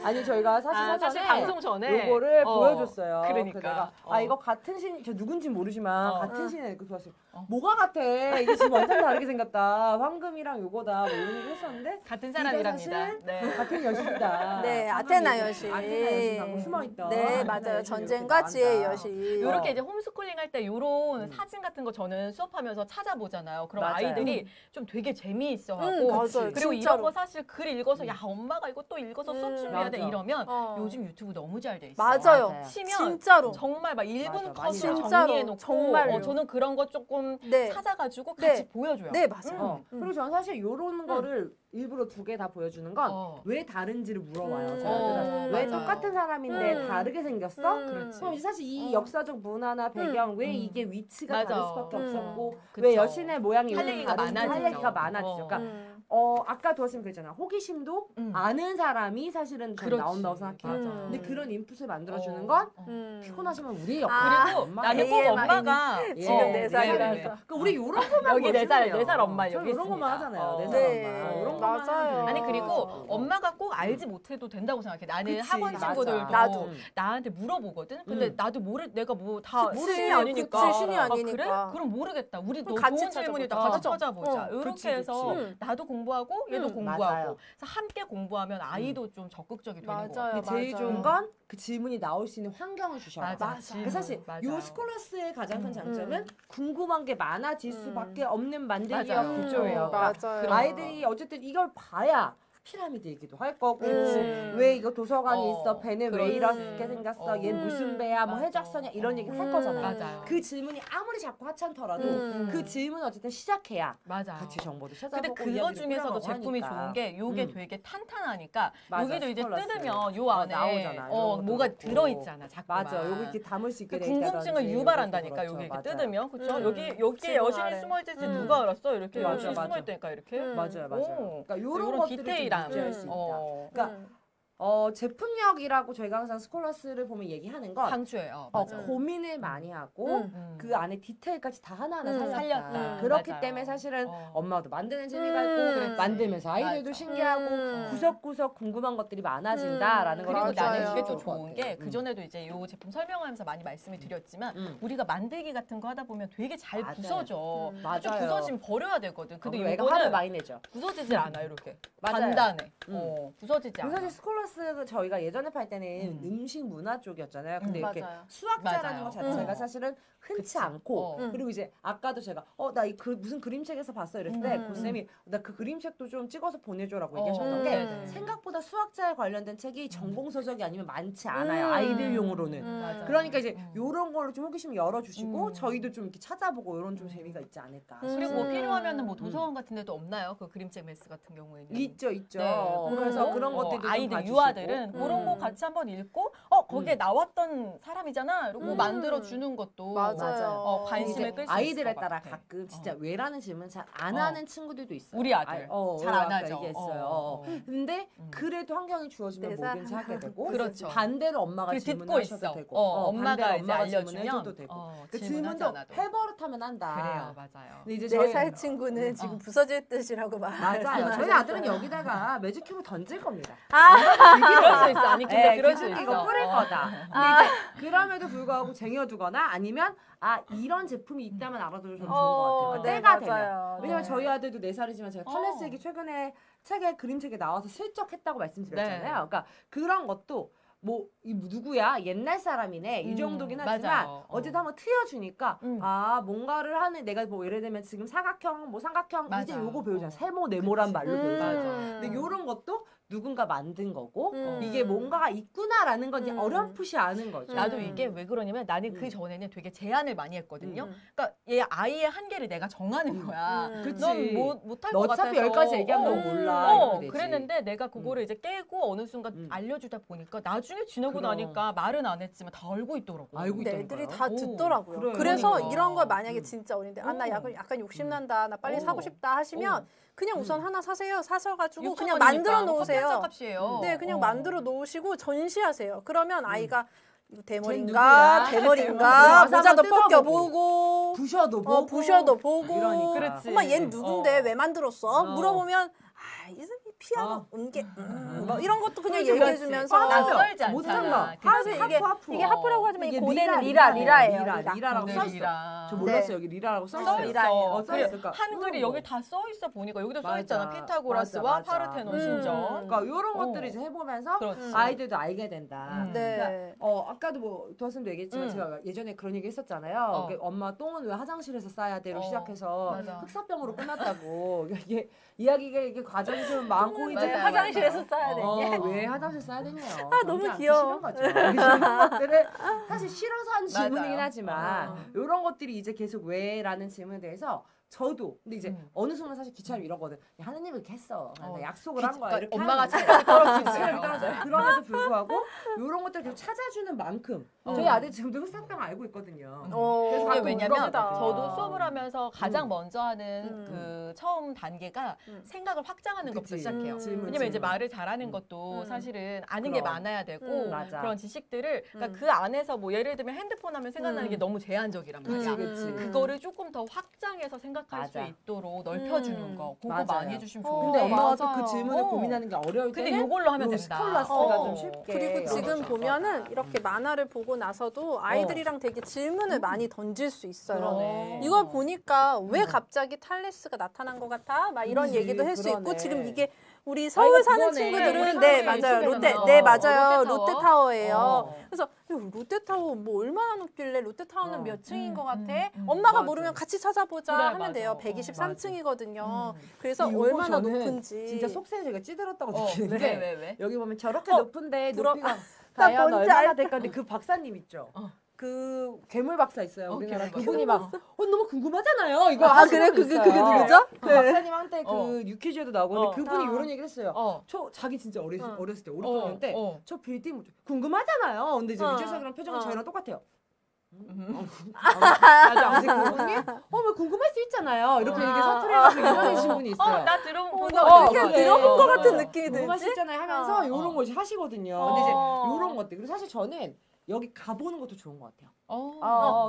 아니 저희가 사실 사실 사전에 방송 전에 요거를 보여줬어요. 그러니까. 그래서 내가 이거 같은 신, 저 누군지 모르지만 같은 신에 이렇게 좋았어요. 어. 뭐가 같아? 이게 지금 완전 다르게 생겼다. 황금이랑 요거다. 뭐 이런 얘기 했었는데 같은 이게 사람이랍니다. 사실 네. 같은 여신이다. 네, 아테나 여신. 아테나 여신하고 숨어있다. 네, 아테나 맞아요. 여신이 전쟁과 이렇게 지혜의 나온다. 여신. 이렇게 이제 홈스쿨링 할 때 요런 사진 같은 거 저는 수업하면서 찾아보잖아요. 그럼 맞아요. 아이들이 좀 되게 재미있어하고 맞아요. 그리고 진짜로. 이런 거 사실 글 읽어서 야 엄마가 이거 또 읽어서 수업 준비해야 돼 맞아. 이러면 어. 요즘 유튜브 너무 잘 돼 있어요. 맞아요. 맞아요. 치면 진짜로. 정말 막 1분 맞아, 많이 컷으로 진짜로. 정리해놓고 정말로. 저는 그런 거 조금 네. 찾아가지고 네. 같이 보여줘요. 네, 맞아요. 그리고 저는 사실 요런 거를 일부러 2개 다 보여주는 건 왜 다른지를 물어봐요. 저희들은. 왜 맞아요. 똑같은 사람인데 다르게 생겼어? 그렇지. 그럼 이제 사실 이 역사적 문화나 배경 왜 이게 위치가 맞아. 다를 수밖에 없었고 그쵸. 왜 여신의 모양이 할 왜 얘기가 다른지 많아지죠. 할 얘기가 많아지죠. 그러니까 아까 도와쌤 그랬잖아. 호기심도 아는 사람이 사실은 전 그렇지. 나온다고 생각해요. 맞아. 근데 그런 인풋을 만들어주는 건 피곤하시면 우리의 역할. 아, 그리고 나는 꼭 AMI. 엄마가 지금 네 살이라서. 그러니까 우리 요런 거만 여기 네 살, 보여주면 네 살 엄마 저희 여기 요런 거만 있습니다. 하잖아요. 네 어. 살 네. 엄마. 요런 거만 맞아요. 하면 아니 돼요. 그리고 엄마가 꼭 알지 못해도 된다고 생각해. 나는 그치, 학원 맞아. 친구들도 나도. 나한테 물어보거든. 근데 나도 내가 뭐 다 그치, 신이 아니니까. 그치, 신이 아, 아니니까. 그래? 그럼 모르겠다. 우리 너 같이 좋은 질문이다. 찾아보자. 같이 찾아보자. 이렇게 그치, 해서 그치. 나도 공부하고 얘도 공부하고. 맞아요. 그래서 함께 공부하면 아이도 좀 적극적이 되는 거 같아. 맞아요. 근데 제일 맞아요. 좋은 건 그 질문이 나올 수 있는 환경을 주셔야 돼요. 맞아. 그래서 사실 맞아요. 요 스콜러스의 가장 큰 장점은 궁금한 게 많아질 수밖에 없는 만들기가 맞아요. 구조예요. 그러니까 맞아요. 아이들이 어쨌든 이걸 봐야 피라미드 얘기도 할 거고 그치. 왜 이거 도서관이 있어? 배는 왜 그렇지. 이렇게 생겼어? 얘 무슨 배야? 뭐 맞아. 해적선이야? 이런 얘기를 할 거잖아요. 맞아요. 그 질문이 아무리 자꾸 하찮더라도 그 질문 어쨌든 시작해야 맞아요. 같이 정보도 근데 찾아보고 그거 이야기를 중에서도 풀어가고 제품이 하니까. 좋은 게 요게 되게 탄탄하니까 맞아, 여기도 이제 스콜러스. 뜯으면 요 안에 나오잖아, 이런 것도 뭐가 그렇고. 들어있잖아. 자꾸만. 맞아. 여기 이렇게 담을 수 있게 그 돼 궁금증을 있다든지 유발한다니까 그렇죠. 여기 이렇게 맞아요. 뜯으면 그렇죠. 음. 여기에 지붕 여신이 아래. 숨어 있을지 누가 알았어? 이렇게 맞아, 여신이 맞아. 숨어 있다니까 이렇게. 맞아요, 맞아요. 그러니까 요런 이런 것들을 디테일함. 좀 유지할 수 있다. 그러니까 음. 제품력이라고 저희가 항상 스콜러스를 보면 얘기하는 건 강추해요. 맞아. 고민을 많이 하고 음. 그 안에 디테일까지 다 하나하나 살렸다. 살렸다. 그렇기 맞아요. 때문에 사실은 어. 엄마도 만드는 재미가 있고 그렇지. 만들면서 아이들도 맞아. 신기하고 구석구석 궁금한 것들이 많아진다라는 걸 그리고 느끼게 나는 맞아요. 이게 또 좋을 것 좋은 게 같아요. 그전에도 이제 요 제품 설명하면서 많이 말씀을 드렸지만 음. 우리가 만들기 같은 거 하다 보면 되게 잘 맞아요. 부서져. 맞아요. 좀 부서지면 버려야 되거든. 근데 그리고 애가 화를 이거는 많이 내죠. 부서지질 않아 이렇게. 맞아요. 단단해. 음. 부서지지 않아. 사실 스콜러스 저희가 예전에 팔 때는 음식 문화 쪽이었잖아요. 근데 이렇게 맞아요. 수학자라는 맞아요. 것 자체가 음. 사실은 흔치 그치. 않고 어. 그리고 이제 아까도 제가 나 무슨 그림책에서 봤어 이랬을 때 음. 고 쌤이 나 그 그림책도 좀 찍어서 보내줘라고 어. 얘기하셨던 게 네네. 생각보다 수학자에 관련된 책이 전공 서적이 아니면 많지 않아요. 음. 아이들용으로는. 맞아요. 그러니까 이제 요런 걸로 좀 호기심 열어주시고 음. 저희도 좀 이렇게 찾아보고 요런 좀 재미가 있지 않을까. 그리고 뭐 음. 필요하면은 뭐 도서관 같은 데도 없나요? 그 그림책 메스 같은 경우에는. 있죠. 네, 그래서 그런 것들도 좀 아이들 봐주시고. 유아들은 그런 거 같이 한번 읽고 거기에 나왔던 사람이잖아. 이러고 음. 만들어 주는 것도 맞아요. 관심을 이제 끌 수 아이들에 있을 것 따라 같아. 가끔 진짜 왜라는 질문 잘 안 어. 하는 친구들도 있어요. 우리 아들 잘 안 하죠. 얘기했어요. 근데 그래도 환경이 주어지면 네, 뭐든지 하게 되고 그렇죠. 반대로 엄마가 그리고 듣고 질문하셔도 있어. 되고 엄마가 반대로 이제 엄마가 알려주면 질문해줘도 되고 그 질문하지 질문도 않아도. 해버릇하면 한다. 그래요, 맞아요. 근데 이제 저희 4살 친구는 지금 부서질 듯이라고 맞아요. 저희 아들은 여기다가 매직큐브 던질 겁니다. 그럴 수 있어. 아니 근데 네, 그럴 수 이거 있어. 뿌릴 거다. 근데 이제 그럼에도 불구하고 쟁여두거나 아니면 이런 제품이 있다면 알아둬도 좋은 것 같아요. 네, 때가 되면. 맞아요. 왜냐면 네. 저희 아들도 4살이지만 제가 탈레스 얘기 최근에 그림책에 나와서 슬쩍 했다고 말씀드렸잖아요. 네. 그러니까 그런 것도 뭐 이 누구야 옛날 사람이네 이 정도긴 하지만 맞아요. 어쨌든 한번 트여주니까 음. 뭔가를 하는 내가 뭐 예를 들면 지금 사각형 뭐 삼각형 이제 맞아. 요거 배우잖아. 어. 세모 네모란 말로 배우잖아. 맞아. 근데 요런 것도 누군가 만든 거고 음. 이게 뭔가가 있구나라는 건 이제 음. 어렴풋이 아는 거죠. 나도 이게 왜 그러냐면 나는 음. 그 전에는 되게 제한을 많이 했거든요. 음. 그러니까 얘 아이의 한계를 내가 정하는 거야. 그치. 넌 못할 너 것 같아서. 어차피 여기까지 얘기하면 너 몰라. 이렇게 되지. 그랬는데 내가 그거를 이제 깨고 어느 순간 알려주다 보니까 나중에 지나고 그럼. 나니까 말은 안 했지만 다 알고 있더라고. 알고 근데 있다니까요. 애들이 다 오, 듣더라고요. 그래요. 그래서 그러니까. 이런 걸 만약에 진짜 어린데 나 약간 욕심난다. 나 빨리 사고 싶다 하시면 그냥 우선 하나 사세요. 사셔가지고 그냥 만들어 놓으세요. 값이에요. 네, 그냥 만들어 놓으시고 전시하세요. 그러면 아이가 이거 쟤 대머리인가, 누구야? 대머리인가, 와서 모자도 한번 벗겨보고, 부셔도 보고 부셔도 보고. 이러니까. 그렇지. 엄마 얘는 누군데 왜 만들었어? 물어보면 이 사람이 피아노 음계 뭐 이런 것도 그냥 그렇지, 얘기해주면서 그렇지. 낯설지 못 않잖아. 참아. 그래서 이게 하프라고 하지만 이게 이 고대는 리라예요. 리라라고 네, 써 있어. 리라. 저 몰랐어요. 네. 여기 리라라고 써 써 있어요. 리라예요. 써 있을까? 한글이 여기 다 써 있어 보니까 여기도 써 맞아. 있잖아. 피타고라스와 맞아, 맞아. 파르테논 신전. 그러니까 이런 것들을 이제 해보면서 그렇지. 아이들도 알게 된다. 네. 그러니까 아까도 뭐 도화쌤도 얘기했지만 음. 제가 예전에 그런 얘기 했었잖아요. 그 엄마 똥은 왜 화장실에서 싸야 돼로 시작해서 맞아. 흑사병으로 끝났다고. 이게 이야기가 이게 과정이 좀 많고 이제 맞아요. 화장실에서 써야 돼. 왜 화장실 싸야 되냐. 너무 그런 게 귀여워. 않기 싫은 거죠. 이런 것들을 사실 싫어서 하는 맞아요. 질문이긴 하지만 이런 것들이 이제 계속 왜라는 질문에 대해서 저도 근데 이제 어느 순간 사실 귀찮으면 이러거든. 야, 하느님이 이렇게 했어. 나 약속을 한 거야. 이렇게 엄마가 하는데 체력이 떨어지는 체력이 거예요. 떨어져요. 그럼에도 불구하고 이런 것들 계속 찾아주는 만큼 저희 아들 지금도 흑사병 알고 있거든요. 그래서 그게 가끔 왜냐면 울거든. 저도 수업을 하면서 가장 먼저 하는 그 처음 단계가 생각을 확장하는 것부터 그치. 시작해요. 질문, 왜냐면 이제 질문. 말을 잘하는 것도 사실은 아는 게 그럼. 많아야 되고 맞아. 그런 지식들을 그러니까 그 안에서 뭐 예를 들면 핸드폰 하면 생각나는 게 너무 제한적이란 말이야. 그치. 그거를 조금 더 확장해서 생각할 맞아. 수 있도록 넓혀주는 거 그거 맞아요. 많이 해주시면 근데 좋은데 엄마가 또 맞아요. 그 질문을 고민하는 게 어려울 때는 근데 요걸로 하면 요 된다. 스콜라스가 좀 쉽게 그리고 지금 열어줄 보면은 거다. 이렇게 만화를 보고 나서도 아이들이랑 되게 질문을 많이 던질 수 있어요. 그러네. 이걸 보니까 왜 갑자기 탈레스가 나타난 것 같아? 막 이런 얘기도 할 수 있고 그러네. 지금 이게 우리 서울 사는 그거네. 친구들은 우리 네 서울에 맞아요 있잖아요. 네 맞아요 롯데타워. 롯데타워예요. 그래서 롯데타워 뭐 얼마나 높길래 롯데타워는 몇 층인 것 같아? 음. 엄마가 맞아. 모르면 같이 찾아보자 그래, 하면 맞아. 돼요. 어, 123층이거든요. 음. 그래서 이거 얼마나 저는 높은지. 진짜 속세에 제가 찌들었다고 왜, 느끼는데 왜? 여기 보면 저렇게 어, 높은데 부러- 높이가 나 과연 뭔지 얼마나 알- 될까? 근데 그 박사님 있죠. 그 괴물 박사 있어요. 우리나라 괴물 그분이 박사. 막 너무 궁금하잖아요. 이거 아, 하시는 그래? 분 그게 있어요. 누구죠? 그 네. 박사님한테 어. 그 유퀴즈에도 나오고 근데 그분이 아. 이런 얘기를 했어요. 어. 자기 진짜 어. 어렸을 때 5, 6학년 때 어. 저 빌딩 궁금하잖아요. 근데 이제 어. 유재석이랑 표정은 어. 저희랑 똑같아요. 맞아. 근데 그분이 왜 궁금할 수 있잖아요. 이렇게 아. 이게 사투리해가지고 유명해진 분이 있어요. 나 들어본 나 거 그렇게 그래. 들어본 것 같은 어. 느낌이 궁금할 수 들지? 있잖아요 하면서 어. 이런 걸 이제 하시거든요. 근데 이제 이런 것들. 그리고 사실 저는 여기 가보는 것도 좋은 것 같아요.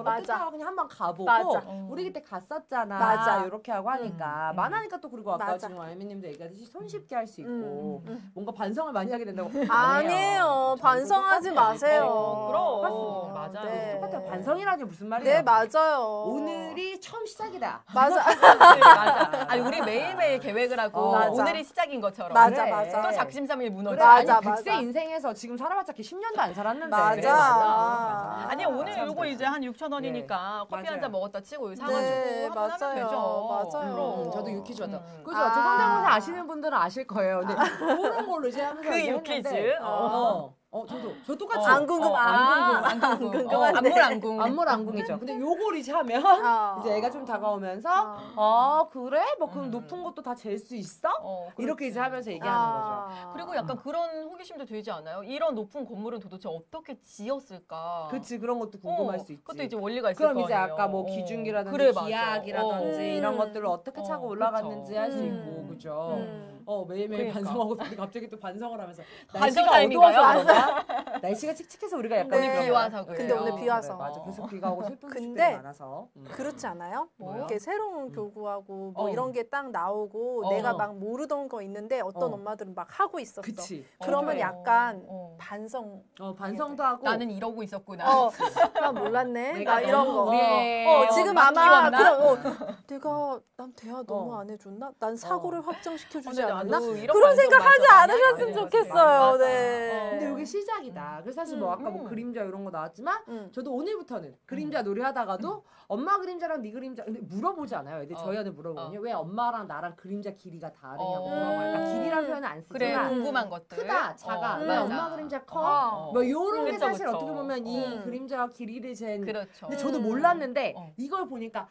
맞아. 롯데타워 그냥 한번 가보고 맞아. 우리 그때 갔었잖아. 맞아. 이렇게 하고 하니까 만화니까 또 그리고 아까 맞아. 지금 알미님도 얘기하듯이 손쉽게 할 수 있고 음. 뭔가 반성을 많이 하게 된다고. 아니에요. 반성하지 마세요. 그럼. 맞습니다. 맞아요. 네. 똑같아요. 반성이라니 무슨 말이에요? 네, 맞아요. 오늘이 처음 시작이다. 맞아. 맞아. 아니 우리 매일매일 계획을 하고 맞아. 오늘이 시작인 것처럼. 맞아, 그래. 맞아. 또 작심삼일 무너져. 그래, 맞아, 아니, 100세 맞아. 인생에서 지금 살아봤자 10년도 안 살았는데. 맞아. 그래, 맞아. 아니 오늘 요거 이제 한 6,000원이니까 커피 맞아요. 한 잔 먹었다 치고 이거 사가지고 네, 한번 하면 맞아요. 되죠. 맞아요. 그럼. 저도 유퀴즈 왔다. 그죠? 아. 저 성대모사 아시는 분들은 아실 거예요. 근데 그런 걸로 이제 하면서 그 이제 유퀴즈. 했는데, 어. 저 똑같이. 안 궁금, 안 궁금한데. 안물안궁. 안물안궁이죠. 근데 요걸 이제 하면 어. 이제 애가 좀 다가오면서 그래? 뭐 그럼 높은 것도 다 잴 수 있어? 이렇게 이제 하면서 얘기하는 거죠. 그리고 약간 그런 호기심도 들지 않아요? 이런 높은 건물은 도대체 어떻게 지었을까? 그치, 그런 것도 궁금할 수 있지. 그것도 이제 원리가 있을 그럼 거 이제 아니에요. 아까 뭐 기중기라든지 그래, 맞아. 기약이라든지 이런 것들을 어떻게 차고 올라갔는지 그쵸. 할 수 있고, 그죠? 매일매일 그러니까. 반성하고 우리 갑자기 또 반성을 하면서 반성 날씨가 타임인가요? 어두워서 그런가? 날씨가 칙칙해서 우리가 약간 네. 그런 비 와서 거야. 그래요. 근데 오늘 비 와서. 맞아. 계속 비가 오고 슬픈 소식들이 근데 많아서. 그렇지 않아요? 뭐요? 이렇게 새로운 교구하고 뭐 어. 이런 게 딱 나오고 어. 내가 막 모르던 거 있는데 어떤 어. 엄마들은 막 하고 있었어. 그치. 그러면 맞아요. 약간 어. 반성. 반성도 하고. 나는 이러고 있었구나. 나 몰랐네. 내가 나 이런 너무 거. 우리의 지금 막 아마 키웠나? 내가 난 대화 너무 안 해줬나? 난 사고를 확정시켜 주지 근데 않았나? 나도 이런 그런 생각 반성 하지 많이 않으셨으면 하는 것 좋겠어요. 같아요. 네. 근데 이게 시작이다. 그래서 사실 뭐 아까 뭐 그림자 이런 거 나왔지만 저도 오늘부터는 그림자 놀이 하다가도 엄마 그림자랑 네 그림자 근데 물어보지 않아요. 애들 저희한테 물어보거든요. 왜 엄마랑 나랑 그림자 길이가 다르냐고 물어봐요. 그러니까 길이라는 표현은 안 그래 쓰지만 궁금한 것들. 크다, 작아, 왜 맞아. 엄마 그림자 커? 어. 뭐 요런 게 그쵸, 사실 그쵸. 어떻게 보면 이 그림자와 길이를 잰 그렇죠. 근데 저도 몰랐는데 어. 이걸 보니까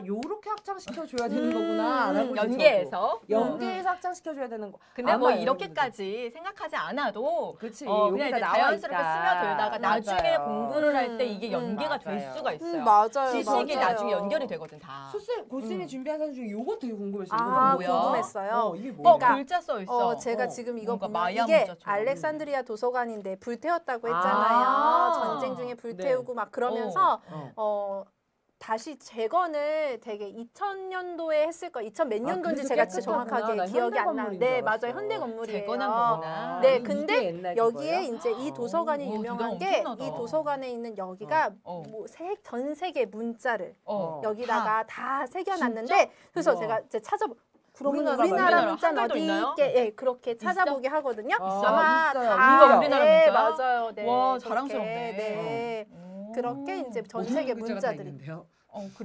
요렇게 확장시켜 줘야 되는 거구나. 라고 이제 연계해서. 저도 연계해서 확장시켜 줘야 되는 거. 근데 뭐 아마 이렇게까지 생각하지 않아도 그치. 그냥 여기다 이제 나와 자연스럽게 있다. 스며들다가 나중에 맞아요. 공부를 할 때 이게 연계가 될 맞아요. 수가 있어요. 맞아요. 지식이 맞아요. 나중에 연결이 되거든 다. 고쌤이 준비한 사진 중에 요거 되게 궁금했어요. 아, 뭐야? 궁금했어요. 이게 뭐야? 그러니까 글자 써 있어. 제가 지금 이거 뭔가 보면 마야 이게 문자처럼. 알렉산드리아 도서관인데 불태웠다고 했잖아요. 아. 전쟁 중에 불태우고 막 그러면서 다시 재건을 되게 2000년도에 했을 거 2000 몇 년도인지 그래서 제가 진짜 깨끗하구나. 정확하게 나 기억이 안 현대 나는데 건물인 줄 맞아요. 알았어. 현대 건물이에요. 재건한 거구나. 네, 이게 근데 옛날 여기에 그거예요? 이제 이 도서관이 오, 유명한 대단, 게 엄청나다. 이 도서관에 있는 여기가 뭐 전 세계 문자를 여기다가 다 새겨놨는데 그래서 우와. 제가 이제 그러면 우리나라 우리나라 말이야? 문자는 한글도 어디 있나요? 있게 예, 그렇게 찾아보게 하거든요. 있어? 아마 있어요. 다 이거 우리나라 네, 문자? 맞아요. 네, 와, 저렇게, 자랑스럽네. 네. 그렇게 이제 전 세계 문자들이 그래요.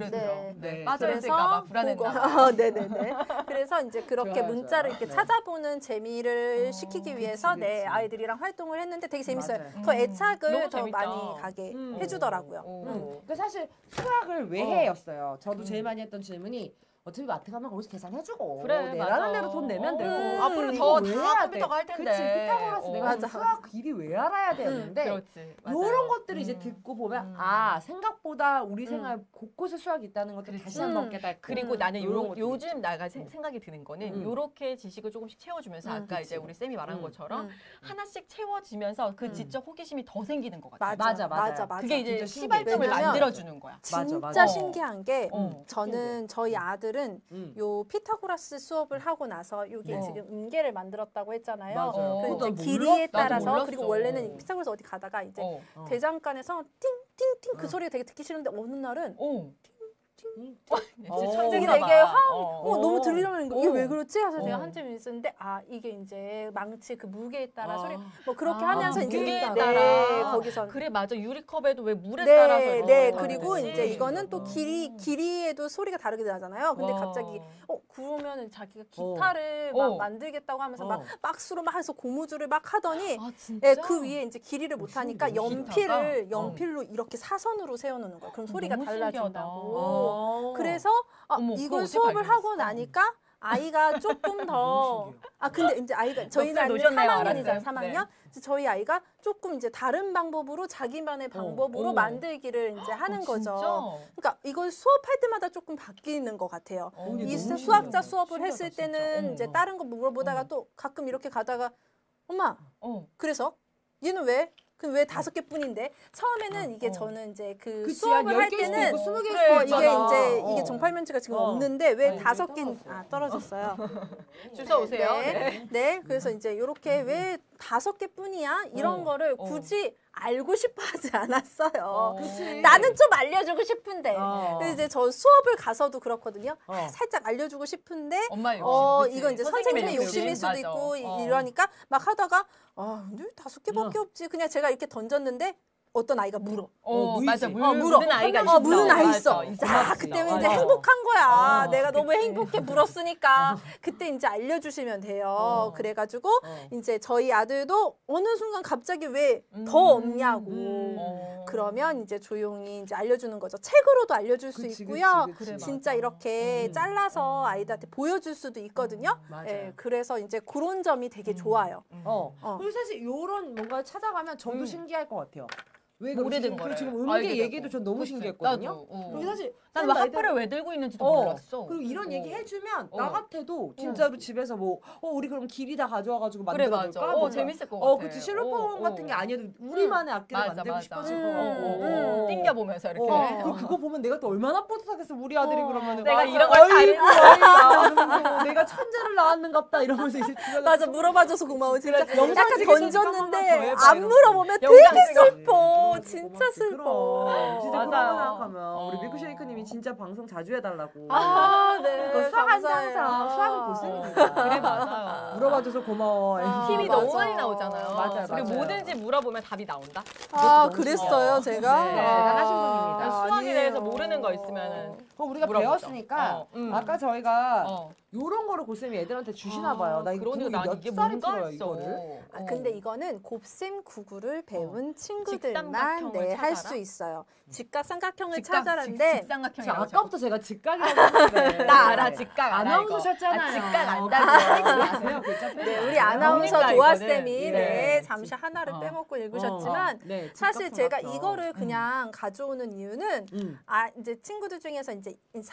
네. 네. 빠져있을까 봐 불안했나 봐. 그거, 네네네. 그래서 이제 그렇게 좋아요, 문자를 좋아요. 이렇게 네. 찾아보는 재미를 시키기 위해서 그치, 그치. 아이들이랑 활동을 했는데 되게 재밌어요. 맞아요. 더 애착을 너무 더 재밌다. 많이 가게 해주더라고요. 그러니까 사실 수학을 왜 해였어요. 저도 제일 많이 했던 질문이 어차피 마트 가면 거기서 계산해주고 그래, 내라는 맞아. 대로 돈 내면 되고 앞으로 이거 더 왜 다 해야 컴퓨터가 할 돼? 텐데. 그치, 피타고라스 내가 맞아. 수학 길이 왜 알아야 되는데 그렇지. 맞아요. 이런 것들을 이제 듣고 보면 생각보다 우리 생활 곳곳에 수학이 있다는 것들 그렇지. 다시 한번 깨닫고 그리고 나는 요런 것들이 요즘 나가 생각이 드는 거는 요렇게 지식을 조금씩 채워주면서 아까 이제 우리 쌤이 말한 것처럼 하나씩 채워지면서 그 지적 호기심이 더 생기는 것 같아요. 맞아. 그게 이제 진짜 시발점을 왜냐면 만들어주는 거야. 진짜 맞아. 신기한 게 저는 저희 음. 아들은 요 피타고라스 수업을 하고 나서 요게 지금 음계를 만들었다고 했잖아요. 맞아요. 그래서 나도 이제 길이에 몰랐어. 따라서 나도 그리고 몰랐어. 원래는 피타고라스 어디 가다가 이제 어. 대장간에서 띵띵띵 그 소리가 되게 듣기 싫은데 어느 날은 진짜 이게 천재인가 되게 봐. 너무 들리려면 이게 왜 그렇지? 해서 제가 어. 한참 있었는데 이게 이제 망치 그 무게에 따라 소리 아. 뭐 그렇게 하면서 이제 무게에 네, 따라. 거기서 그래 맞아 유리컵에도 왜 물에 네, 따라서 네. 이렇게 그리고 하는지. 이제 이거는 또 길이에도 소리가 다르게 나잖아요. 근데 와. 갑자기 그러면은 자기가 기타를 막 만들겠다고 하면서 막 박스로 막 해서 고무줄을 막 하더니 아 진짜? 예, 그 위에 이제 길이를 못 하니까 너무 신기하다. 연필로 이렇게 사선으로 세워놓는 거예요. 그럼 소리가 너무 달라진다고. 그래서 어머, 그거 이걸 어디 수업을 하고 발견했어? 나니까 아이가 조금 더 근데 이제 아이가 저희는 엽서에 이제 놓으셨네요. 3학년이잖아요. 알았어요. 3학년. 그래서 저희 아이가 조금 이제 다른 방법으로 자기만의 방법으로 만들기를 이제 하는 거죠. 진짜? 그러니까 이걸 수업할 때마다 조금 바뀌는 것 같아요. 언니 이 너무 수학자 신기하다. 수업을 했을 신기하다, 때는 진짜. 이제 다른 거 물어보다가 또 가끔 이렇게 가다가 엄마 그래서 얘는 왜? 그 왜 5개 뿐인데 처음에는 이게 저는 이제 그 그치, 수업을 한 할 10개 일 수도 때는 있고 20개 일 그래, 수도 이게 있잖아. 이제 이게 정팔면체가 지금 없는데 왜 아니, 5개 떨어졌어요. 떨어졌어요. 주워 오세요. 네. 네. 그래서 이제 이렇게 왜 5개뿐이야? 이런 거를 굳이 알고 싶어 하지 않았어요. 그치. 나는 좀 알려주고 싶은데. 그래서 이제 저 수업을 가서도 그렇거든요. 살짝 알려주고 싶은데 엄마 욕심. 그치? 이건 이제 선생님의 욕심일 수도 맞아. 있고 이러니까 막 하다가 근데 5개밖에 없지. 그냥 제가 이렇게 던졌는데 어떤 아이가 물어. 맞아 물지. 물어. 무는 아이가 있어. 무는 아이 맞아, 있어. 있어. 자, 그때는 이제 맞아. 행복한 거야. 내가 너무 그치. 행복해 물었으니까. 그때 이제 알려주시면 돼요. 그래가지고 이제 저희 아들도 어느 순간 갑자기 왜 더 없냐고. 그러면 이제 조용히 이제 알려주는 거죠. 책으로도 알려줄 수 그치, 있고요. 그치, 그치. 진짜 이렇게 잘라서 아이들한테 보여줄 수도 있거든요. 맞아요. 예, 그래서 이제 그런 점이 되게 좋아요. 그리고 사실 이런 뭔가 찾아가면 저도 신기할 것 같아요. 왜 오래된 그리고 거를 지금 음계 알게 얘기도 되고. 전 너무 그치. 신기했거든요. 나도. 그리고 사실 난 왜 학벌을 왜 들고 있는지도 몰랐어. 그리고 이런 얘기 해주면 나 어. 같아도 진짜로 집에서 뭐 우리 그럼 길이 다 가져와가지고 그래 만들어볼까? 맞아. 뭔가. 재밌을 것 같아. 그치 실로폰 같은 게 아니어도 우리만의 악기를 맞아, 만들고 맞아. 싶어질 것 같고. 띵겨 보면서 이렇게. 그리고 그거 보면 내가 또 얼마나 뿌듯하겠어. 우리 아들이 그러면 내가 이런 걸 다른 내가 천재를 낳았는갑다 이러면서 이제 집에 맞아, 물어봐줘서 고마워. 진짜 영상 약간 찍어서 던졌는데 이거 한번 더 해봐, 안 이러고. 물어보면 영상 되게 찍어. 슬퍼. 진짜 고맙지. 슬퍼. 그럼. 진짜 그런 거 맞아요. 생각하면 우리 밀크쉐이크님이 진짜 방송 자주 해달라고. 네. 그 수학한 감사해요. 항상 수학은 고생입니다. 그래 맞아요. 물어봐줘서 고마워. 힘이 맞아. 너무 많이 나오잖아요. 맞아요, 우리 맞아요. 뭐든지 물어보면 답이 나온다. 너무 그랬어요, 제가? 네, 대단하신 분입니다. 수학에 아니에요. 대해서 모르는 거 있으면은 우리가 물어보죠. 배웠으니까 아까 어. 저희가 요런 거를 고쌤이 애들한테 주시나 봐요. 나 이거 그러니까 난 몇 이게 살이 뭔가 들어요 했어. 이거를. 근데 이거는 곱셈 구구를 배운 친구들만 직삼각형을 할 찾아라? 수 있어요. 직각 삼각형을 직각, 찾아라는데 직삼각형이라고 아까부터 제가 직각이라고 했는데 나 알아 직각 알아, 아나운서셨잖아요. 이거. 직각 안다고. 아세요? 네, 우리 아나운서 뭡니까, 도화쌤이 이거는? 네, 잠시 하나를 빼먹고 읽으셨지만 네, 사실 제가 직각삼각형. 이거를 그냥 가져오는 이유는 이제 친구들 중에서 이제 3,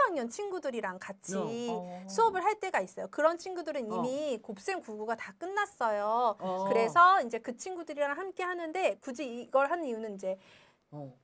4학년 친구들이랑 같이 수업을 할 때가 있어요. 그런 친구들은 이미 곱셈 구구가 다 끝났어요. 그래서 이제 그 친구들이랑 함께 하는데 굳이 이걸 하는 이유는 이제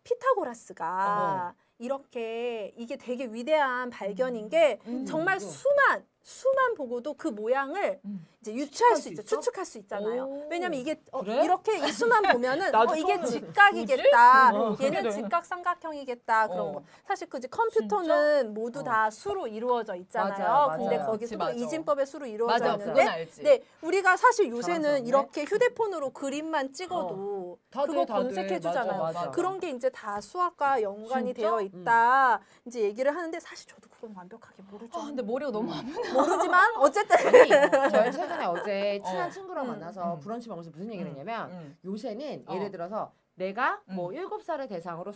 피타고라스가 이렇게 이게 되게 위대한 발견인 게 정말 수만 보고도 그 모양을 이제 유추할 수 있죠. 추측할 수 있잖아요. 왜냐면 이게 그래? 이렇게 이 수만 보면은 나도 이게 처음 직각이겠다. 그게 얘는 되나? 직각 삼각형이겠다. 그런 거. 사실 그 이제 컴퓨터는 모두 다 수로 이루어져 있잖아요. 맞아요, 근데 맞아요. 거기서 맞아. 이진법의 수로 이루어져 맞아 그건 있는데 알지. 네, 우리가 사실 요새는 잘하셨네. 이렇게 휴대폰으로 그림만 찍어도 다 그거 돼, 다 돼. 검색해 주잖아요. 맞아, 맞아. 그런 게 이제 다 수학과 연관이 진짜? 되어 있다. 이제 얘기를 하는데 사실 저도 그건 완벽하게 모르죠. 근데 머리가 너무 아프네. 모르지만 어쨌든 아니, 저희 최근에 어제 친한 친구랑 만나서 브런치 먹으면서 무슨 얘기를 했냐면 요새는 예를 들어서 내가 뭐 7살의 대상으로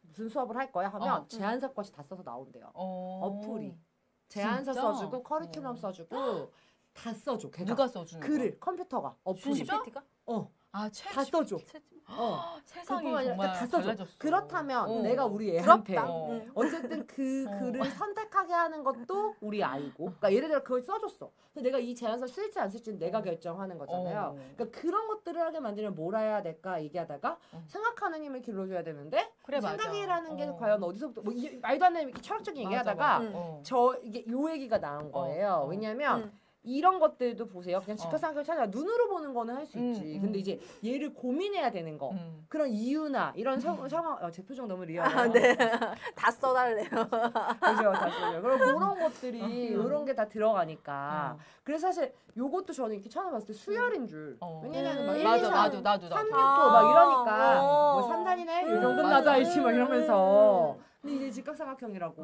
무슨 수업을 할 거야 하면 제안서 것이 다 써서 나온대요. 어플이. 제안서 진짜? 써주고 커리큘럼 써주고 다 써줘. 걔가. 누가 써주는 글을 컴퓨터가 어플이. 진짜? PPT가? 다 써줘. 세상이 그뿐만 아니라 정말 다 써줘. 달라졌어. 그렇다면 내가 우리 애한테 부럽다. 어쨌든 그 글을 선택하게 하는 것도 우리 아이고. 그러니까 예를 들어 그걸 써줬어. 근데 내가 이 제안서 쓸지 안 쓸지는 내가 결정하는 거잖아요. 그러니까 그런 것들을 하게 만들면 뭘 해야 될까 얘기하다가 생각하는 힘을 길러줘야 되는데 그래, 맞아. 생각이라는 게 과연 어디서부터 뭐 말도 안 되는 철학적인 얘기하다가 맞아. 저 이게 요 얘기가 나온 거예요. 왜냐면 이런 것들도 보세요. 그냥 직각삼각형 찾아 눈으로 보는 거는 할 수 있지. 근데 이제 얘를 고민해야 되는 거. 그런 이유나 이런 상황 제 표정 너무 리얼해요. 아, 네. 다 써달래요. 그죠, 다 써요. 그럼 그런 것들이 이런 게 다 들어가니까. 그래서 사실 요것도 저는 이렇게 찾아봤을 때 수열인 줄. 왜냐면 막 1, 2, 3, 나도. 3, 6, 9 막 이러니까 뭐 3단이네? 요 정도 나도 알지 막 이러면서. 근데 이제 직각삼각형이라고.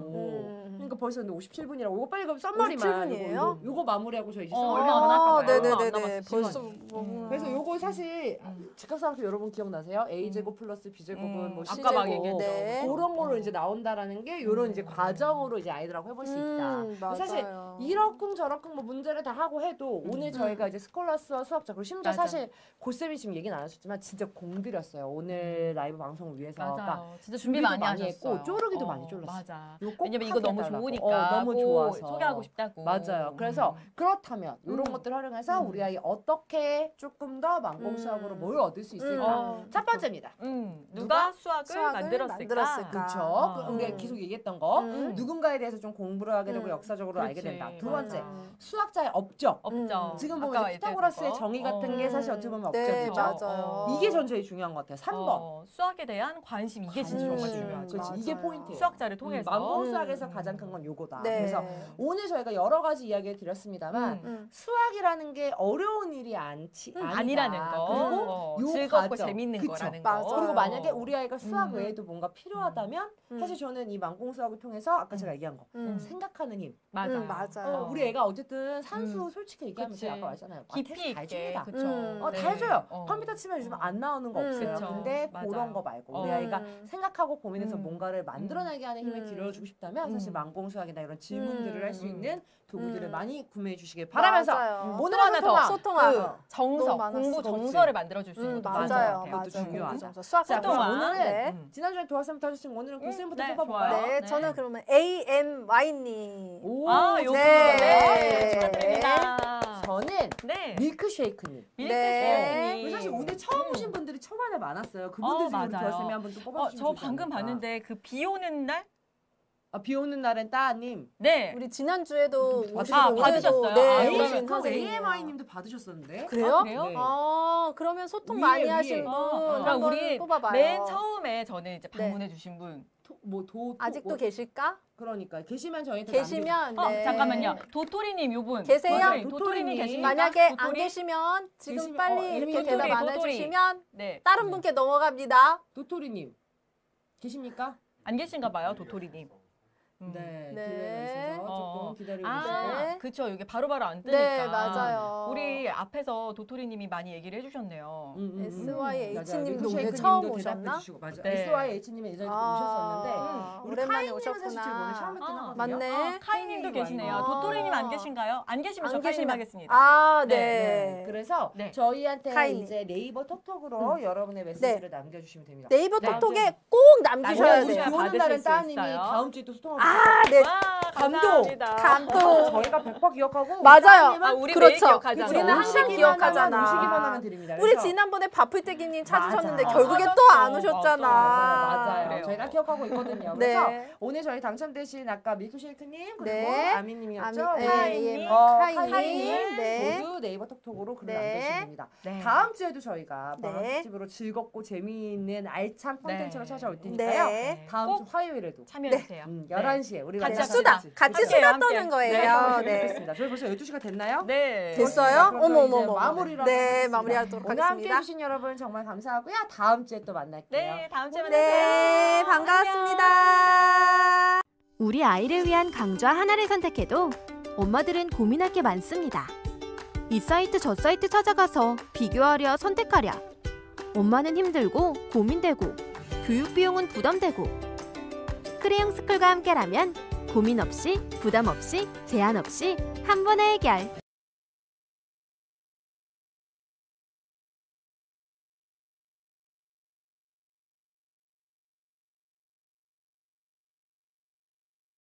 그러니까 벌써 근데 57분이라고. 이거 빨리 그럼 썸머리만. 57분이에요? 요거 마무리하고 저희 이제 얼마 안 썸머리만 할까 봐요. 네네네네. 벌써 그래서 요거 사실 직각삼각형 여러분 기억나세요? A제곱 플러스 B제곱은 뭐 아까 막 C제곱 얘기했죠. 네. 그런 거로 이제 나온다라는 게 요런 이제 과정으로 이제 아이들하고 해볼 수 있다. 사실 이러쿵 저러쿵 뭐 문제를 다 하고 해도 오늘 저희가 이제 스콜라스와 수학자 그리고 심지어 맞아. 사실 고쌤이 지금 얘기는 안 하셨지만 진짜 공들였어요. 오늘 라이브 방송을 위해서. 맞아요. 진짜 준비 준비도 많이 많이 하셨어요. 했고 쪼르기도 많이 쫄랐어요. 맞아. 요거 꼭 왜냐면 이거 너무 해달라고. 좋으니까 너무 꼭 좋아서 소개하고 싶다고. 맞아요. 그래서 그렇다면 이런 것들 활용해서 우리 아이 어떻게 조금 더 만공수학으로 뭘 얻을 수 있을까? 첫 번째입니다. 누가 수학을 만들었을까? 그렇죠. 우리가 계속 얘기했던 거 누군가에 대해서 좀 공부를 하게 되고 역사적으로 알게 그렇지. 된다. 두 번째 맞아. 수학자의 업적. 없죠. 지금 아까 보면 이제 얘기했던 피타고라스의 거. 정의 같은 게 사실 어떻게 보면 네, 업적이죠. 맞아요. 이게 전 제일 중요한 것 같아요. 3번. 수학에 대한 관심 이게 진짜 정말 중요하죠. 그렇지. 이게 포인트예요. 수학자를 통해서 만공수학에서 가장 큰 건 요거다. 네. 그래서 오늘 저희가 여러 가지 이야기를 드렸습니다만 수학이라는 게 어려운 일이 아니라는 거. 그리고 요 즐겁고 과정. 재밌는 그쵸. 거라는 맞아요. 거. 그리고 만약에 우리 아이가 수학 외에도 뭔가 필요하다면 사실 저는 이 만공수학을 통해서 아까 제가 얘기한 거 생각하는 힘. 맞아. 맞아요. 우리 애가 어쨌든 산수 솔직히 얘기하면 그치. 제가 아까 말했잖아요. 깊이 테스트 다 있게. 해줍니다. 그쵸. 다 해줘요. 컴퓨터 치면 요즘 안 나오는 거 없어요. 그쵸. 근데 맞아요. 그런 거 말고 우리 아이가 생각하고 고민해서 뭔가를 만들어내게 하는 힘을 길러주고 싶다면 사실 만공수학이나 이런 질문들을 할 수 있는 도구들을 많이 구매해 주시길 바라면서 맞아요. 오늘 하나 더. 소통하고. 정서, 너무 많았어. 공부 그렇지. 정서를 만들어줄 수 있는 것도 맞아요. 같아요. 그것도 맞아요. 중요하죠. 공부 수학 자, 그럼 동안. 오늘은 네. 지난주에 도화쌤부터 하셨으면 오늘은 고쌤부터 네, 뽑아볼까요? 좋아요. 네, 네. 저는 그러면 AMY님. 오, 요거 네. 축하드립니다. 저는 네. 밀크쉐이크님. 네. 우리 사실 오늘 처음 오신 분들이 초반에 많았어요. 그분들 중에 우리 맞아요. 도화쌤이 한번 또 뽑아주시면 저 좋지 방금 않을까. 봤는데 그 비 오는 날? 비 오는 날엔 따님. 네. 우리 지난주에도 받으셨어요? 받으셨어요? 네, 아, 오신 그러면 선생님이에요. AMI님도 받으셨었는데. 그래요? 아, 그래요? 네. 그러면 소통 위에, 많이 위에. 하신 분 그러니까 한번 우리 뽑아봐요. 맨 처음에 저는 이제 네. 방문해 주신 분. 아직도 계실까? 그러니까 계시면 저희한테 계시면 네. 잠깐만요. 도토리님 요분. 계세요? 도토리님 도토리님. 계십니까? 만약에 안 도토리? 계시면 지금 계시면- 빨리 이미 이렇게 대답 안 도토리. 해주시면 네. 다른 분께 넘어갑니다. 도토리님 계십니까? 안 계신가 봐요, 도토리님. 네. 네. 기회가 있어서 어. 조금 기다리고 아, 계시고. 네. 그쵸. 이게 바로바로 안 뜨니까. 네, 맞아요. 우리 앞에서 도토리님이 많이 얘기를 해주셨네요. SYH님도 맞아요. 오늘 처음 대답해 오셨나? 주시고, 맞아요. 네. SYH님은 예전에 오셨었는데 우리 오랜만에 카이님은 사실 지금 오늘 처음 오셨구나. 뵙긴 하거든요. 맞네. 카이님도 계시네요. 아. 도토리님 안 계신가요? 안 계시면 저 카이님 하겠습니다. 아, 네. 네. 그래서 네. 저희한테 카이님. 이제 네이버 톡톡으로 여러분의 메시지를 남겨주시면 됩니다. 네이버 네. 톡톡에 꼭 남기셔야 우리 돼요. 비 오는 받으실 날은 수 따님이 있어요. 다음 주에 또 소통하고 아, 네. 와, 감동. 감사합니다. 감동. 저희가 100% 기억하고 맞아요. 아, 우리 그렇죠. 매일 기억하잖아요. 우리는 항상 오시기만 기억하잖아. 오시기만 하면 드립니다. 우리 그래서 지난번에 바풀떼기님 찾으셨는데 맞아. 결국에 맞았어. 또 안 오셨잖아. 맞아요. 그래요. 저희가 기억하고 있거든요. 네. 그래서 오늘 저희 당첨되신 아까 밀크쉐이크님 그리고 네. 아미님이었죠. 카이님. 카이님. 네. 모두 네이버 톡톡으로 글을 네. 남겨주시면 됩니다. 네. 다음 주에도 저희가 네. 방학집으로 즐겁고 재미있는 알찬 콘텐츠로 네. 찾아올 테니까요. 네. 다음 주 꼭 화요일에도 참여해주세요. 11시에 우리 같이 만나서 수다. 같이 같이 함께, 수다 함께. 떠는 거예요. 네. 네. 좋겠습니다. 저희 벌써 12시가 됐나요? 네. 됐어요? 그럼 저희 이제 어머. 마무리로 네, 하겠습니다. 마무리하도록 오늘 함께 하겠습니다. 해주신 여러분 정말 감사하고요. 다음 주에 또 만날게요. 네, 다음 주에 만나요. 네, 반갑습니다. 우리 아이를 위한 강좌 하나를 선택해도 엄마들은 고민할 게 많습니다. 이 사이트 저 사이트 찾아가서 비교하랴 선택하랴. 엄마는 힘들고 고민되고 교육 비용은 부담되고. 크레용 스쿨과 함께라면 고민 없이 부담 없이 제한 없이 한 번에 해결.